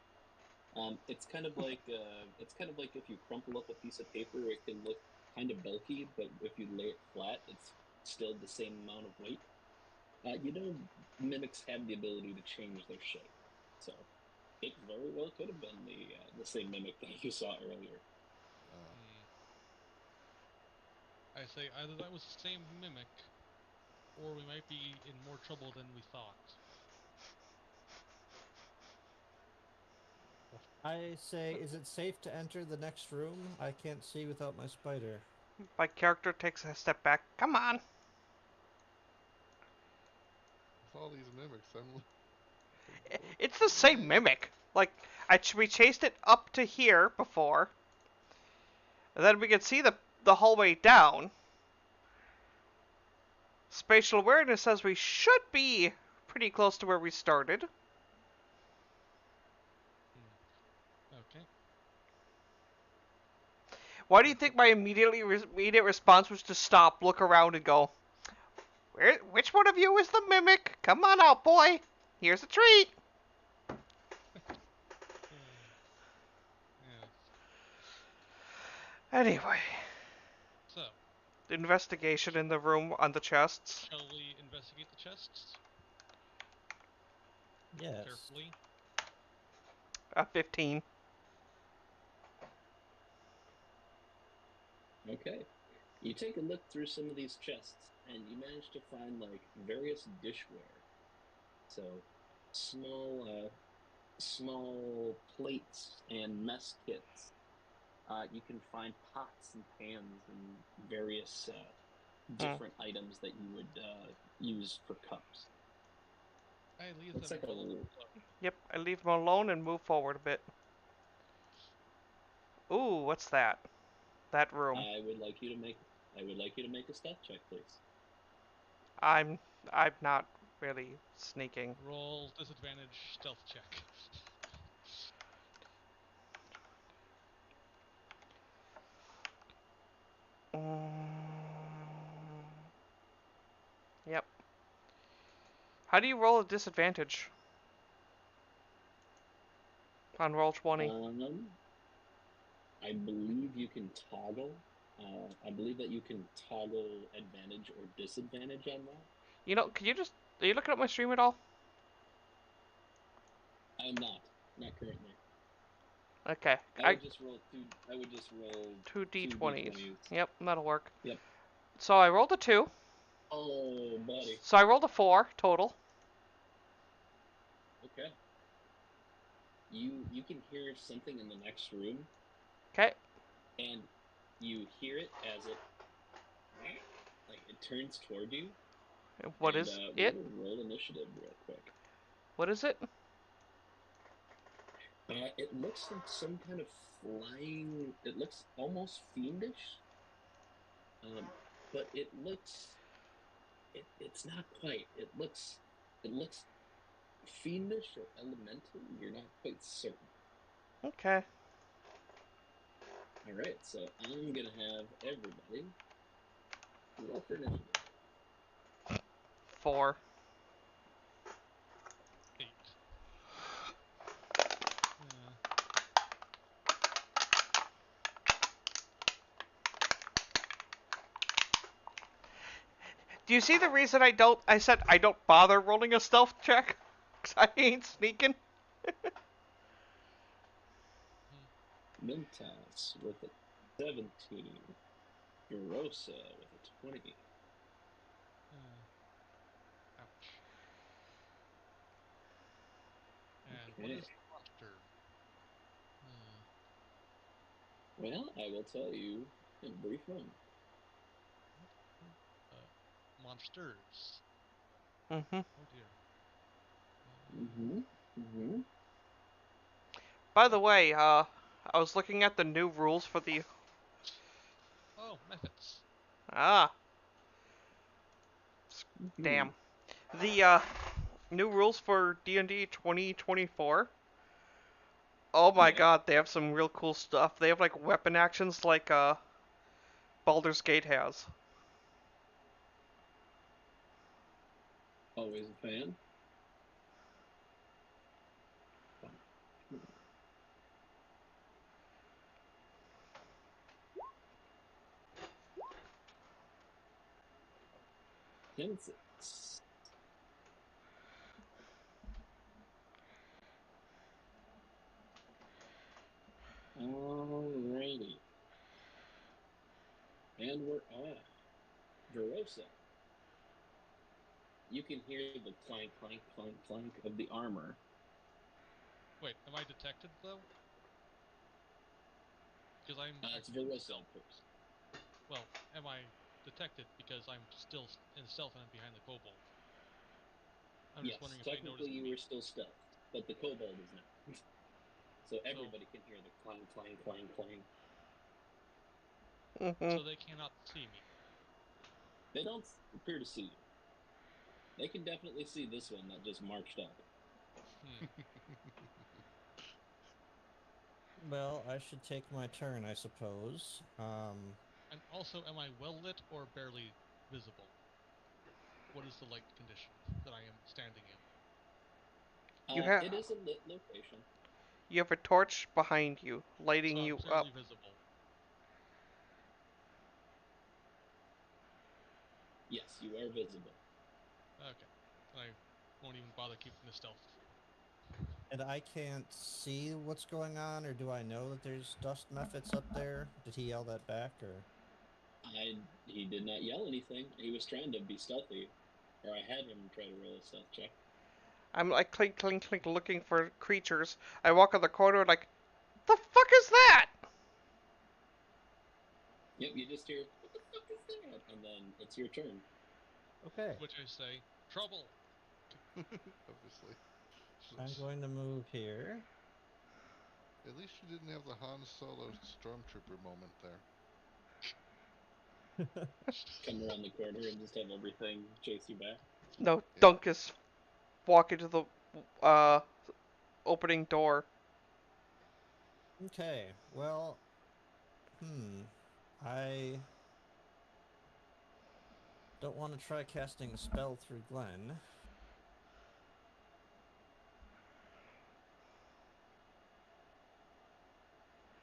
S2: It's kind of like if you crumple up a piece of paper, it can look kind of bulky, but if you lay it flat, it's still the same amount of weight. You know, mimics have the ability to change their shape, so it very well could have been the same mimic that you saw earlier.
S5: I say either that was the same mimic, or we might be in more trouble than we thought.
S3: I say, is it safe to enter the next room? I can't see without my spider.
S1: My character takes a step back. Come on.
S4: With all these mimics,
S1: It's the same mimic. Like we chased it up to here before. And then we could see the hallway down. Spatial awareness says we should be pretty close to where we started.
S5: Okay.
S1: Why do you think my immediate response was to stop, look around, and go, which one of you is the mimic? Come on out, boy. Here's a treat.
S5: Yeah.
S1: Anyway.
S5: So.
S1: Investigation in the room on the chests.
S5: Shall we investigate the chests?
S3: Yes.
S5: Carefully.
S1: 15.
S2: Okay. You take a look through some of these chests, and you manage to find like various dishware. So small plates and mess kits. You can find pots and pans and various different items that you would use for cups.
S5: I leave
S2: Looks
S5: them
S2: like
S5: alone.
S1: Yep, I leave them alone and move forward a bit. Ooh, what's that? That room.
S2: I would like you to make a stealth check, please.
S1: I'm not really sneaking.
S5: Roll disadvantage stealth check.
S1: Yep. How do you roll a disadvantage? On roll 20.
S2: I believe you can toggle. I believe that you can toggle advantage or disadvantage on that.
S1: You know, are you looking at my stream at all?
S2: I am not currently.
S1: Okay.
S2: I would just roll two. I would just roll
S1: two
S2: two
S1: d20s.
S2: d20s.
S1: Yep, that'll work.
S2: Yep.
S1: So I rolled a 2.
S2: Oh, buddy.
S1: So I rolled a 4 total.
S2: Okay. You can hear something in the next room,
S1: Okay.
S2: and you hear it as it turns toward you.
S1: What
S2: and,
S1: is
S2: we're
S1: it?
S2: gonna roll initiative real quick.
S1: What is it?
S2: It looks like some kind of flying. It looks almost fiendish, but it looks. It's not quite. It looks fiendish or elemental. You're not quite certain.
S1: Okay.
S2: All right, so I'm gonna have everybody roll for initiative.
S1: 4.
S5: 8.
S1: Do you see the reason I said I don't bother rolling a stealth check? 'Cause I ain't sneaking.
S2: Mentas with a 17. Garosa with a 20.
S5: Ouch. And what
S2: Okay.
S5: is monster?
S2: Well, I will tell you in brief moment.
S5: Monsters.
S1: Mm-hmm.
S5: Oh dear.
S1: By the way, I was looking at the new rules for the...
S5: Oh, methods.
S1: Ah, damn. The, new rules for D&D 2024. Oh my
S2: Yeah.
S1: god, they have some real cool stuff. They have, like, weapon actions like, Baldur's Gate has.
S2: Always a fan. Kansas. Alrighty. And we're on. Garosa. You can hear the clank, clank, clank, clank of the armor.
S5: Wait, am I detected though? Because I'm
S2: It's
S5: acting in
S2: Garosa
S5: stealth.
S2: first.
S5: Well, am I detected because I'm still in stealth and I'm behind the kobold? I'm
S2: Yes,
S5: just wondering if they noticed
S2: technically you
S5: me.
S2: were still stealth, but the kobold is not. So everybody can hear the clang, clang, clang, clang.
S1: Mm-hmm.
S5: So they cannot see me.
S2: They don't appear to see you. They can definitely see this one that just marched up.
S3: Well, I should take my turn, I suppose.
S5: And also, am I well lit or barely visible? What is the light condition that I am standing in?
S2: It is a lit location.
S1: You have a torch behind you, lighting
S5: So I'm
S1: you
S5: clearly
S1: up.
S5: visible.
S2: Yes, you are visible.
S5: Okay. I won't even bother keeping the stealth.
S3: And I can't see what's going on, or do I know that there's dust mephits up there? Did he yell that back, or?
S2: He did not yell anything. He was trying to be stealthy, or I had him try to roll a stealth check.
S1: I'm like clink, clink, clink, looking for creatures. I walk on the corridor like, the fuck is that?
S2: Yep, you just hear, what the fuck is that? And then it's your turn.
S3: Okay.
S5: Which I say, trouble!
S4: Obviously.
S3: I'm going to move here.
S4: At least you didn't have the Han Solo stormtrooper moment there.
S2: Come around the corner and just have everything chase you back.
S1: No,
S4: Yeah.
S1: Dunk is walking to the opening door.
S3: Okay, well, I don't want to try casting a spell through Glenn.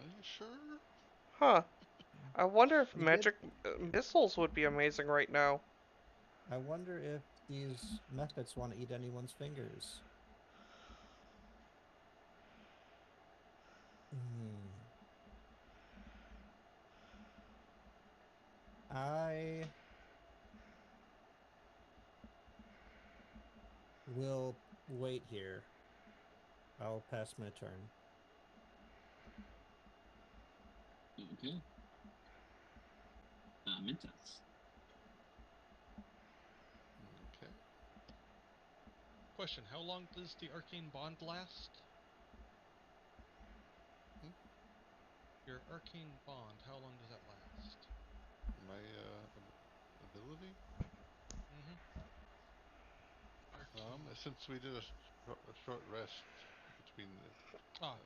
S4: Are you sure?
S1: Huh. I wonder if
S3: He did.
S1: magic missiles would be amazing right now.
S3: I wonder if these mephits want to eat anyone's fingers. I will wait here. I'll pass my turn.
S2: Okay. Mintos.
S4: Okay.
S5: Question: how long does the arcane bond last?
S4: Hmm?
S5: Your arcane bond, how long does that last?
S4: My ability.
S5: Mm-hmm. Arcane.
S4: Since we did a short rest between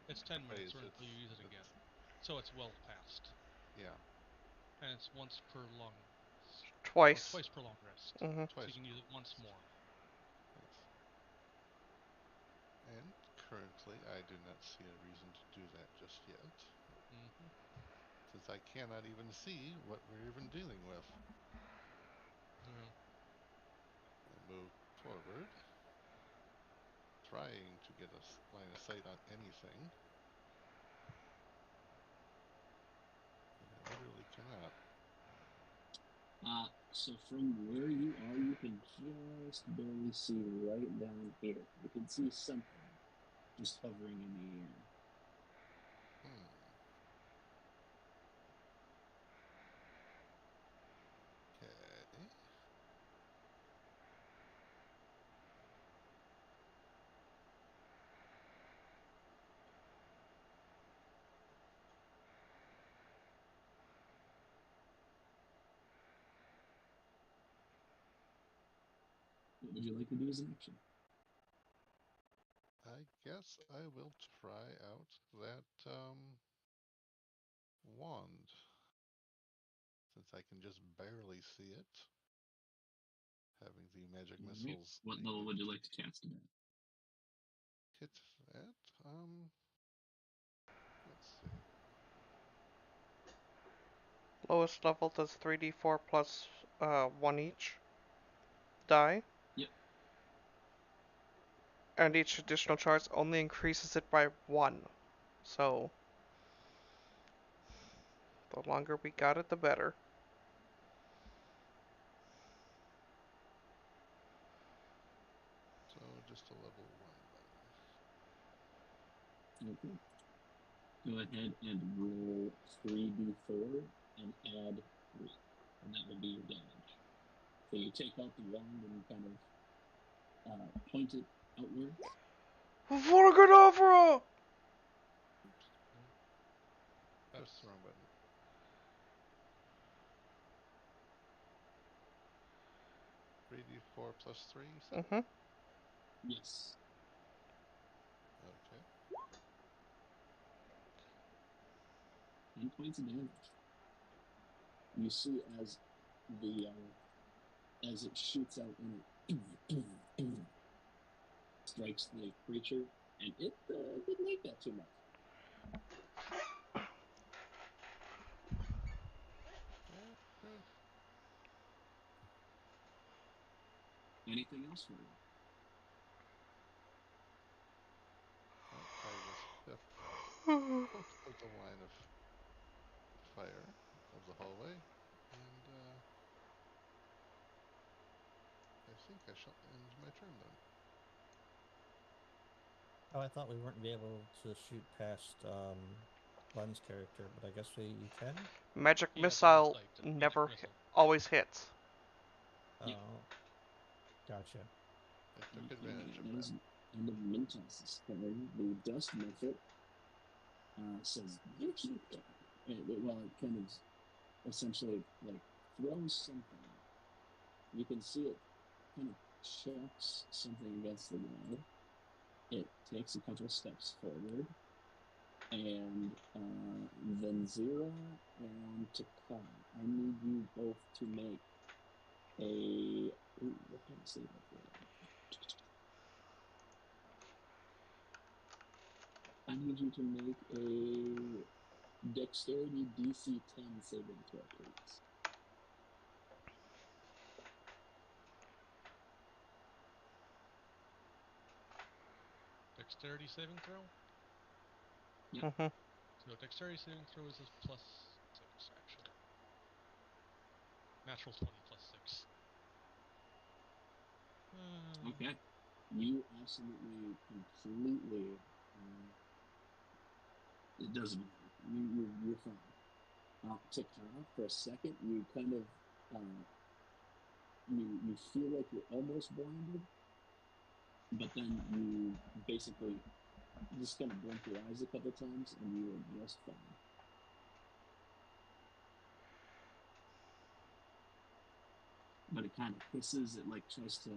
S5: It's 10 minutes, or
S4: phase,
S5: until you use it
S4: it's
S5: again. So it's well past.
S4: yeah,
S5: And it's once per long rest. Or
S1: Twice.
S5: twice per long rest.
S1: Mm-hmm.
S5: So you
S4: twice.
S5: can use it once more.
S4: Yes. And currently, I do not see a reason to do that just yet,
S5: Mm-hmm.
S4: since I cannot even see what we're even dealing with.
S5: Yeah.
S4: I move forward, trying to get a line of sight on anything, but I literally cannot.
S2: So from where you are, you can just barely see right down here. You can see something just hovering in the air.
S4: Hmm. Okay.
S2: What would you like to do as an action?
S4: I guess I will try out that wand, since I can just barely see it. Having the magic
S2: All right.
S4: missiles
S2: What level would you like to cast it at?
S4: hit at. Let's see.
S1: Lowest level does 3d4 plus 1 each die.
S2: Yep.
S1: And each additional charge only increases it by 1. So, the longer we got it, the better.
S4: So just a level 1 then.
S2: Okay. Go ahead and roll 3d4 and add 3. And that will be your damage. So you take out the wand and kind of point it outward.
S1: Vorgadavra!
S4: Oops,
S5: That's
S4: pressed the wrong button. 3d4 plus 3, you said?
S1: Mm-hmm.
S2: Yes.
S4: Okay.
S2: 10 points of damage. You see as the as it shoots out and it strikes the creature, and it didn't like that too much.
S4: Good.
S2: Anything else for you?
S4: Well, I will step out of the line of fire of the hallway, and I think I shall end my turn then.
S3: Oh, I thought we weren't be able to shoot past Glenn's character, but I guess you can.
S1: Magic
S5: he has line of
S1: missile
S5: sight to the magic
S1: never
S5: missile.
S1: always hits.
S2: Yep.
S3: Oh, gotcha.
S4: I took
S2: Okay,
S4: advantage of
S2: that
S4: that.
S2: is end of Mintos's turn. The dust mephit says, "You keep going." Well, it kind of essentially like throws something. You can see it kind of chucks something against the wall. It takes a couple steps forward, and then Zira and Takar, I need you both to make a. Ooh, what kind of save I throw? I need you to make a dexterity DC 10 saving throw, please.
S5: Dexterity saving throw?
S2: Yep.
S1: Mm-hmm.
S5: So dexterity saving throw is a plus 6, actually. natural 20 plus 6.
S2: Okay. You absolutely, completely. It doesn't matter. You're fine. Takana, for a second, you kind of you feel like you're almost blinded, but then you basically just kind of blink your eyes a couple times, and you are just fine. But it kind of hisses. It like tries to.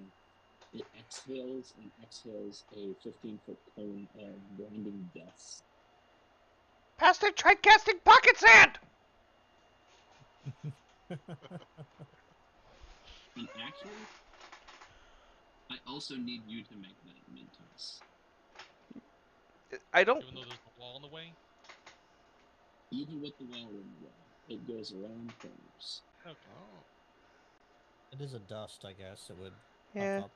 S2: It exhales and exhales a 15-foot cone of blinding dust.
S1: Pastor tried casting pocket sand!
S2: And actually, I also need you to make that Mentos.
S1: I don't.
S5: Even though there's a wall in the way?
S2: Even with the wall in the way, it goes around corners.
S5: Okay.
S4: Oh.
S3: It is a dust, I guess. It would
S1: Yeah.
S3: puff up.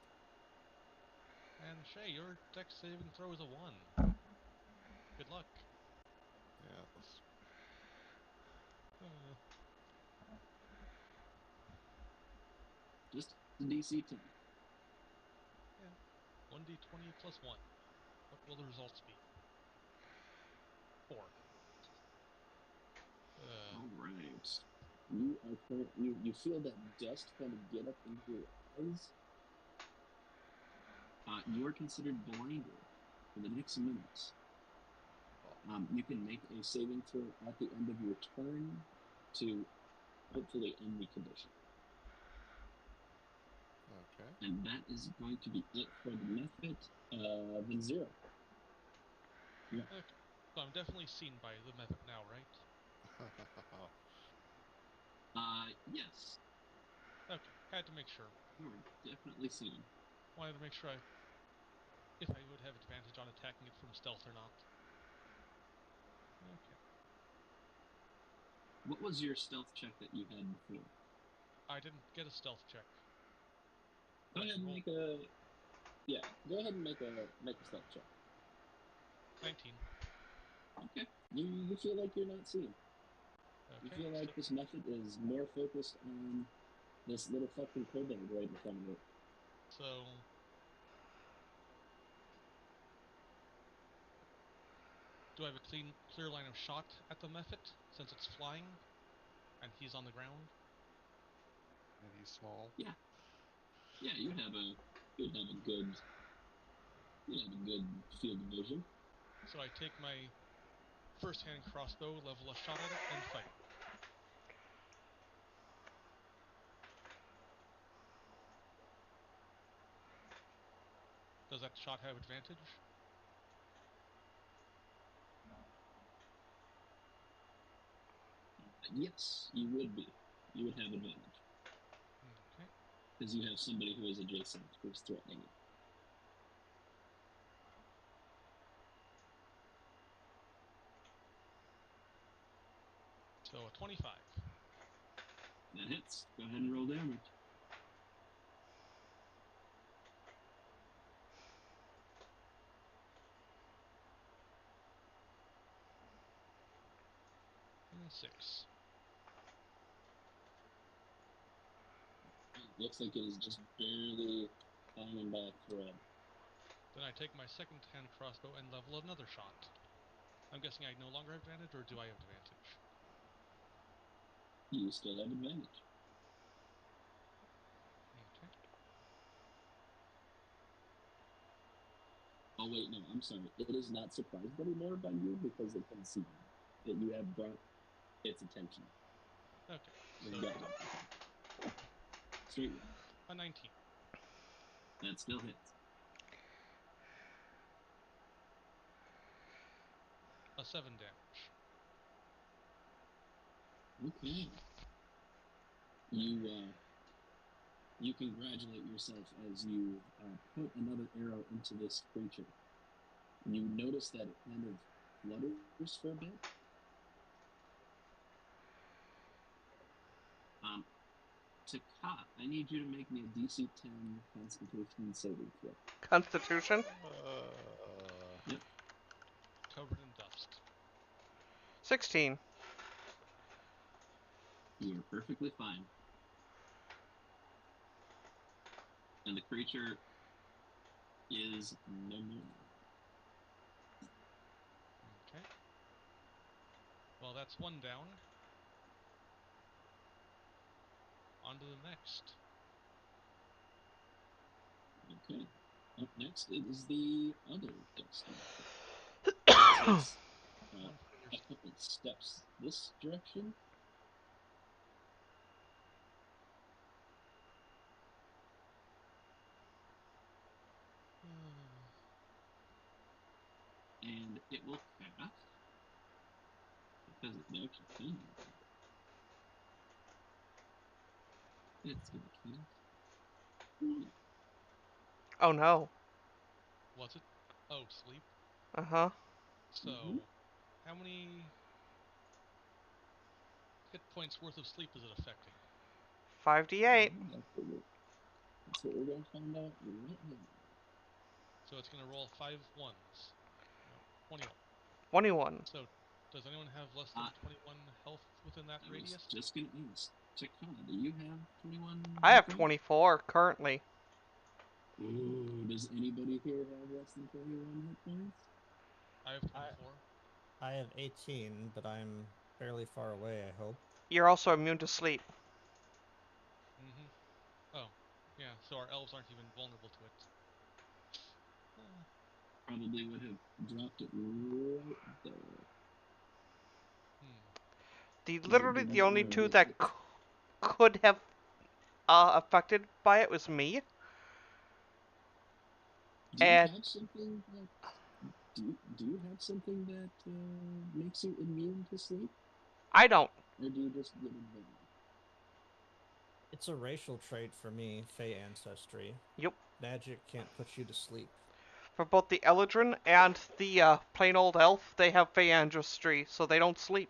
S5: And Shay, your dex saving throw is a 1. Good luck.
S4: Yeah. Let's...
S2: Just the DC 10.
S5: Yeah. 1d20 plus 1. What will the results be? 4.
S2: All right. You are you feel that dust kind of get up into your eyes. You are considered blinded for the next minute. You can make a saving throw at the end of your turn to hopefully end the condition.
S4: Okay.
S2: And that is going to be it for the method. Then 0. Yeah.
S5: Okay. So I'm definitely seen by the method now, right?
S2: Yes.
S5: Okay. Had to make sure.
S2: You are definitely seen.
S5: Wanted to make sure if I would have advantage on attacking it from stealth or not. Okay.
S2: What was your stealth check that you had before?
S5: I didn't get a stealth check.
S2: Go ahead and make a. Yeah, go ahead and make a stealth check.
S5: 19.
S2: Okay. You feel like you're not seen.
S5: Okay.
S2: You feel like this method is more focused on this little fucking kobold right in front of it.
S5: So do I have a clear line of shot at the method since it's flying and he's on the ground?
S4: And he's small.
S2: Yeah. Yeah, you'd have a good field of vision.
S5: So I take my first hand crossbow, level a shot at it, and fire. Does that shot have advantage?
S2: Yes, you would be. You would have advantage.
S5: Okay.
S2: Because you have somebody who is adjacent who's threatening you.
S5: So a 25.
S2: That hits. Go ahead and roll damage.
S5: And 6.
S2: Looks like it is just barely hanging by a thread.
S5: Then I take my second hand crossbow and level another shot. I'm guessing I no longer have advantage, or do I have advantage?
S2: You still have advantage.
S5: Okay.
S2: Oh wait, no, I'm sorry. It is not surprised anymore by you because it can see that you have brought its attention.
S5: Okay.
S2: Your
S5: So
S2: gut attention. Straight roll.
S5: a 19.
S2: That still hits.
S5: A 7 damage.
S2: Okay. You congratulate yourself as you put another arrow into this creature. You notice that it kind of flutters for a bit. Takat, I need you to make me a DC 10 Constitution saving throw.
S1: Constitution?
S2: Yep.
S5: Covered in dust.
S1: 16.
S2: You're perfectly fine. And the creature is no more.
S5: Okay. Well, that's one down. On to the next.
S2: Okay. Up next, it is the other dusty. It takes
S5: One
S2: a
S5: further
S2: couple steps this direction. And it will cast, because it actually can. It's going to cast.
S1: Oh no.
S5: What's it? Oh, sleep.
S1: Uh-huh.
S5: So,
S2: Mhm.
S5: how many hit points worth of sleep is it affecting?
S1: 5d8.
S2: That's what we're going to find out right now.
S5: So it's going to roll 5 ones. No, 21.
S1: 21.
S5: So, does anyone have less than 21 health within that
S2: I
S5: radius?
S2: was just going to ask. Chakana, do you have 21?
S1: I have
S2: hit points?
S1: 24 currently.
S2: Ooh, does anybody here have less than 21 hit points?
S5: I have 24.
S3: I have 18, but I'm fairly far away, I hope.
S1: You're also immune to sleep.
S5: Mm-hmm. Oh, yeah, so our elves aren't even vulnerable to it.
S2: Probably would have dropped it right there.
S1: Literally the only two that could have affected by it was me.
S2: Do you
S1: And
S2: have something that do you have something that makes you immune to sleep,
S1: I don't.
S2: or do you just get advantage?
S3: It's a racial trait for me, Fey ancestry.
S1: Yep.
S3: Magic can't put you to sleep.
S1: For both the Eladrin and the plain old elf, they have Fey ancestry, so they don't sleep.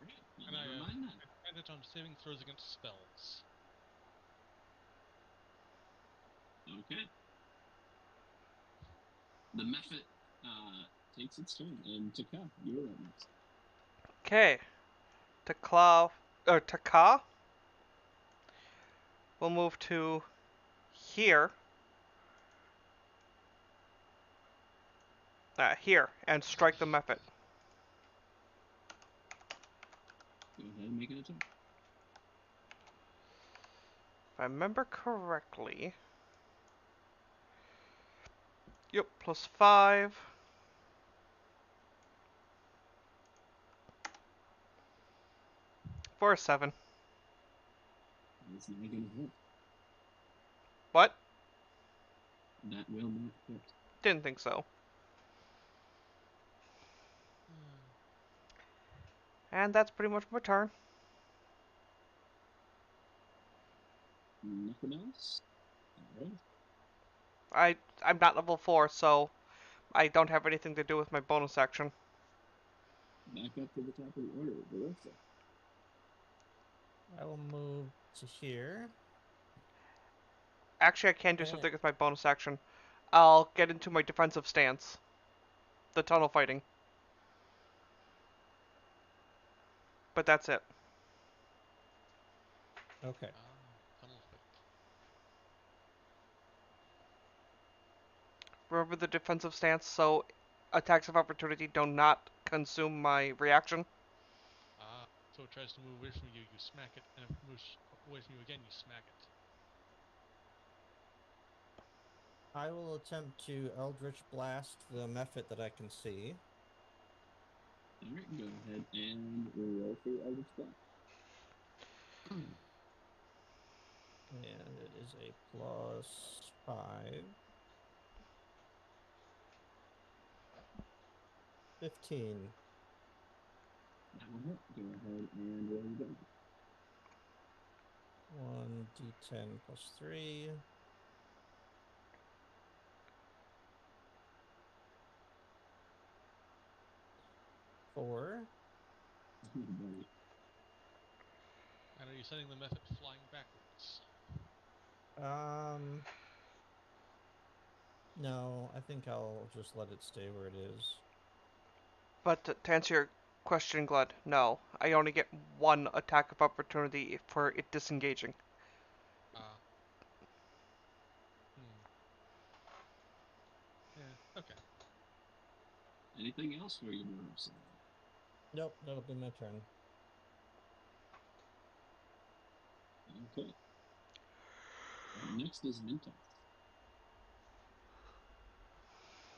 S5: And I
S2: Never
S5: have
S2: mind that.
S5: advantage on saving throws against spells.
S2: Okay. The method takes its turn, and Taka, you're up next.
S1: Okay. Taka will move to here. Here, and strike the method.
S2: Go ahead and make an attack.
S1: If I remember correctly. Yep, +5. For a 7.
S2: It's not going to hit.
S1: What?
S2: That will not hit.
S1: Didn't think so. And that's pretty much my turn.
S2: Nothing else? Alright.
S1: I'm not level 4, so I don't have anything to do with my bonus action.
S2: Back up to the top of the order. Barissa.
S3: I will move to here.
S1: Actually, I can do something with my bonus action. I'll get into my defensive stance. The tunnel fighting. But that's it.
S3: Okay.
S5: Tunnel fight.
S1: Remember the defensive stance, so attacks of opportunity do not consume my reaction.
S5: So it tries to move away from you, you smack it, and if it moves away from you again, you smack it.
S3: I will attempt to Eldritch Blast the method that I can see.
S2: Alright, go ahead and roll for your Eldritch Blast.
S3: And it is a +5. 15.
S2: That will hit. Go ahead and roll your damage.
S3: 1d10 +3. 4.
S2: Buddy.
S5: And are you sending the method flying backwards?
S3: No, I think I'll just let it stay where it is.
S1: But to answer your Question, Glad. No, I only get one attack of opportunity for it disengaging.
S5: Ah. Hmm. Yeah. Okay.
S2: Anything else for you, Marissa?
S3: Nope, that'll be my turn.
S2: Okay. Next is Mintos.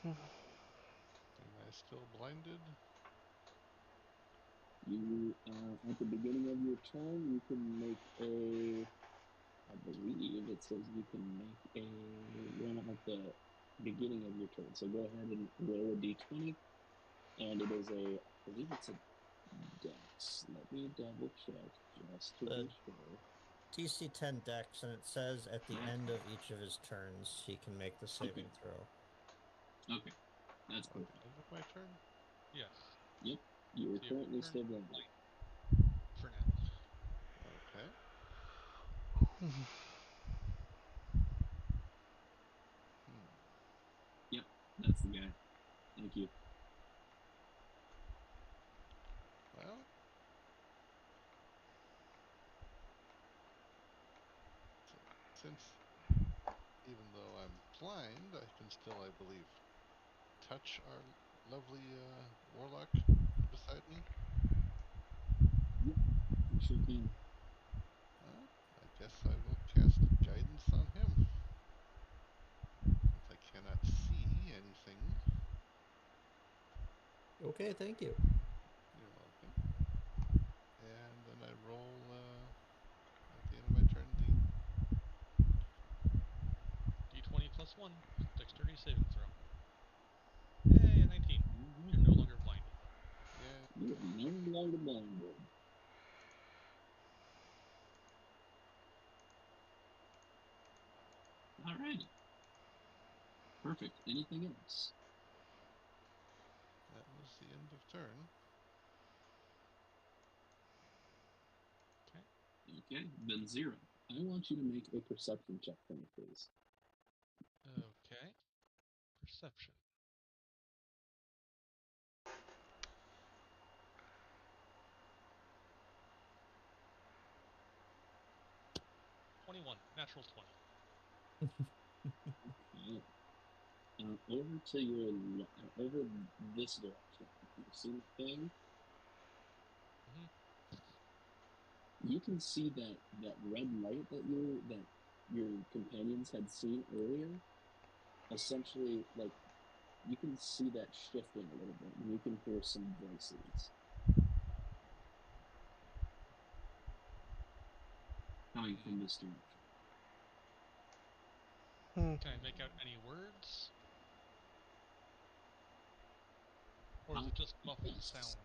S4: Am I still blinded?
S2: You, at the beginning of your turn, you can make a. I believe it says you can make a one at the beginning of your turn. So go ahead and roll a d20, and it is a. I believe it's a dex. Let me double check just to be sure.
S3: DC 10 Dex, and it says at the end of each of his turns he can make the saving throw.
S2: Okay, that's
S4: At
S2: perfect.
S4: the end of my turn?
S5: Yes.
S2: Yep, you are
S5: So you have
S2: currently
S5: your turn
S2: still blinded.
S5: for now.
S4: Okay. Hmm.
S2: Yep, that's the guy. Thank you.
S4: Well, since even though I'm blind, I can still, I believe, touch our lovely warlock beside me.
S2: Yep, you sure can.
S4: Well, I guess I will cast guidance on him. Since I cannot see anything.
S3: Okay, thank you.
S4: You're welcome. And then I roll at the end of my turn the
S5: D20 plus 1. Dexterity saving throw. Yay, a 19. You're no longer blinded.
S4: yeah.
S2: You are no longer blinded. All right. Perfect. Anything else?
S4: That was the end of turn.
S5: Okay.
S2: Okay, then 0. I want you to make a perception check for me, please.
S5: Okay. Perception. Natural 20.
S2: Okay. Over to your over this direction. You see the thing?
S5: Mm-hmm.
S2: You can see that red light that your companions had seen earlier. Essentially, like you can see that shifting a little bit, and you can hear some voices coming from this direction.
S5: Can I make out any words? Or is it just muffled
S2: Yes.
S5: sound?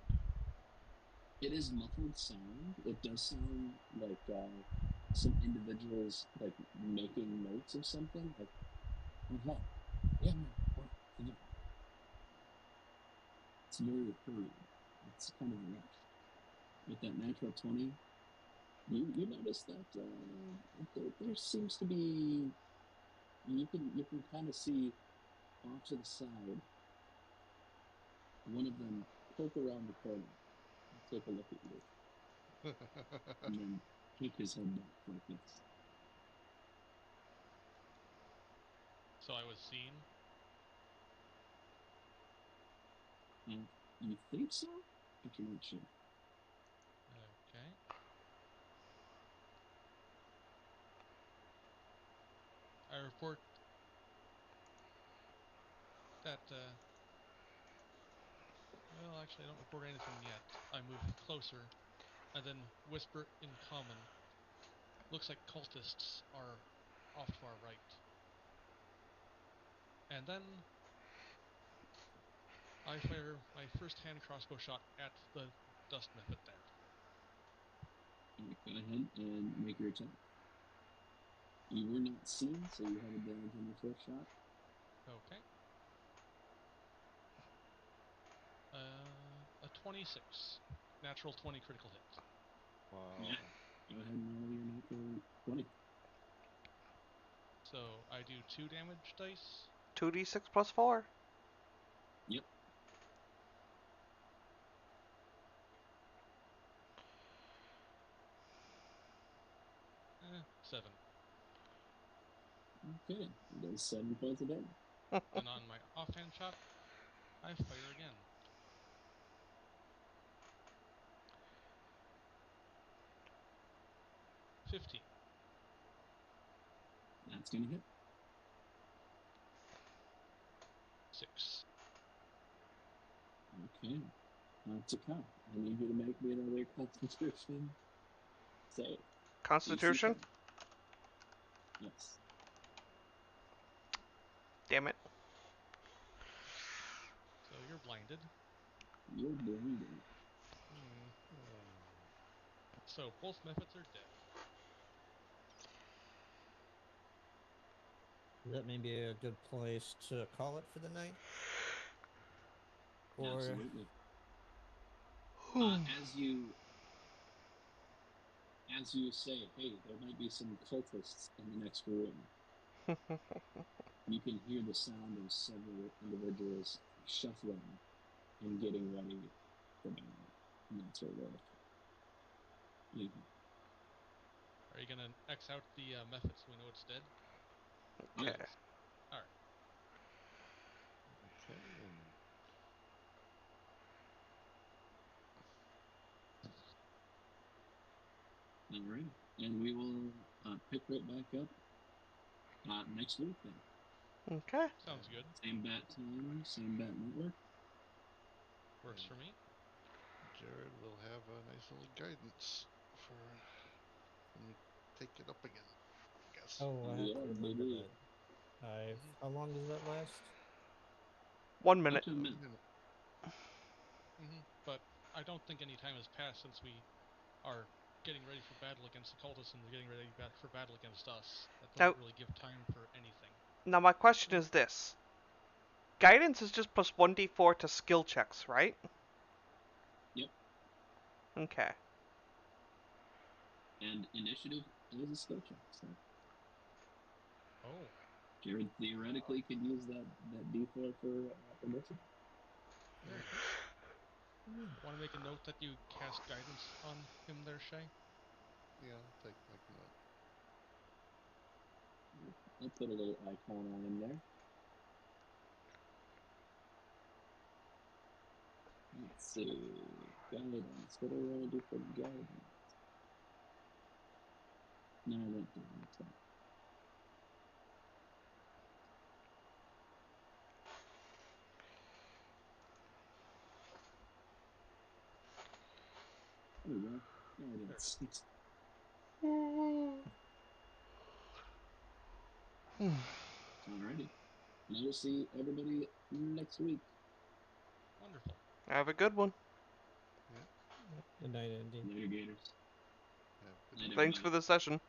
S2: It is muffled sound. It does sound like some individuals like making notes of something. Like, oh, yeah, what? It's very hurried. It's kind of rushed. With that natural 20, you notice that there seems to be you can kind of see off to the side one of them poke around the corner and take a look at you, and then keep his head back like this.
S5: So I was seen?
S2: You think so, but you're not sure.
S5: Okay. I report that, well, actually, I don't report anything yet. I move closer and then whisper in common. Looks like cultists are off to our right. And then I fire my first hand crossbow shot at the dust method there.
S2: Go ahead and make your attack. You were not seen, so you have advantage on your first shot.
S5: Okay. A 26. Natural 20 critical hit.
S4: Wow.
S2: Yeah. Go ahead and roll your natural 20.
S5: So I do 2 damage dice.
S1: 2d6 plus 4.
S2: Yep.
S5: 7.
S2: Okay, there's 7 points of damage.
S5: Then on my offhand shot, I fire again. $15.
S2: That's gonna hit.
S5: 6.
S2: Okay. Takao, I need you to make me another Constitution save.
S1: Constitution?
S2: DC 10. Yes.
S1: Damn it.
S5: So you're blinded.
S2: You're blinded.
S5: So both methods are dead.
S3: Is that maybe a good place to call it for the night? Or
S2: Absolutely. As you say, hey, there might be some cultists in the next room. You can hear the sound of several individuals shuffling and getting ready for battle. And that's where we're at.
S5: Are you gonna X out the method so we know it's dead?
S1: Okay.
S2: Yes.
S5: All right.
S4: Okay, and
S2: All right. And we will pick right back up next week then.
S1: Okay.
S5: Sounds good.
S2: Same bat time, same bat network.
S5: Works for me.
S4: Jared will have a nice little guidance for when we take it up again, I guess.
S3: oh, I have
S2: Yeah,
S3: to remember
S2: baby.
S3: that. How long does that last?
S1: 1
S2: Up
S1: minute.
S2: to a minute.
S5: But I don't think any time has passed since we are getting ready for battle against the cultists and they're getting ready for battle against us. That doesn't really give time for anything.
S1: Now my question is this. Guidance is just plus 1d4 to skill checks, right?
S2: Yep.
S1: Okay.
S2: And initiative is a skill check. So
S5: Oh,
S2: Jared theoretically could use that D4 for initiative.
S5: very good. Want to make a note that you cast guidance on him there, Shay?
S4: Yeah, I'll make a note.
S2: I'll put a little icon on him there. Let's see. Guidance. What do I want to do for guidance? No, that doesn't. So. There we go. Guidance. Alrighty. And I will see everybody next week.
S5: Wonderful.
S1: Have a good one.
S4: Yeah,
S3: Good night, Andy.
S2: Later, Gators.
S4: have a good
S2: Night,
S4: night.
S1: Thanks
S2: everybody.
S1: for the session.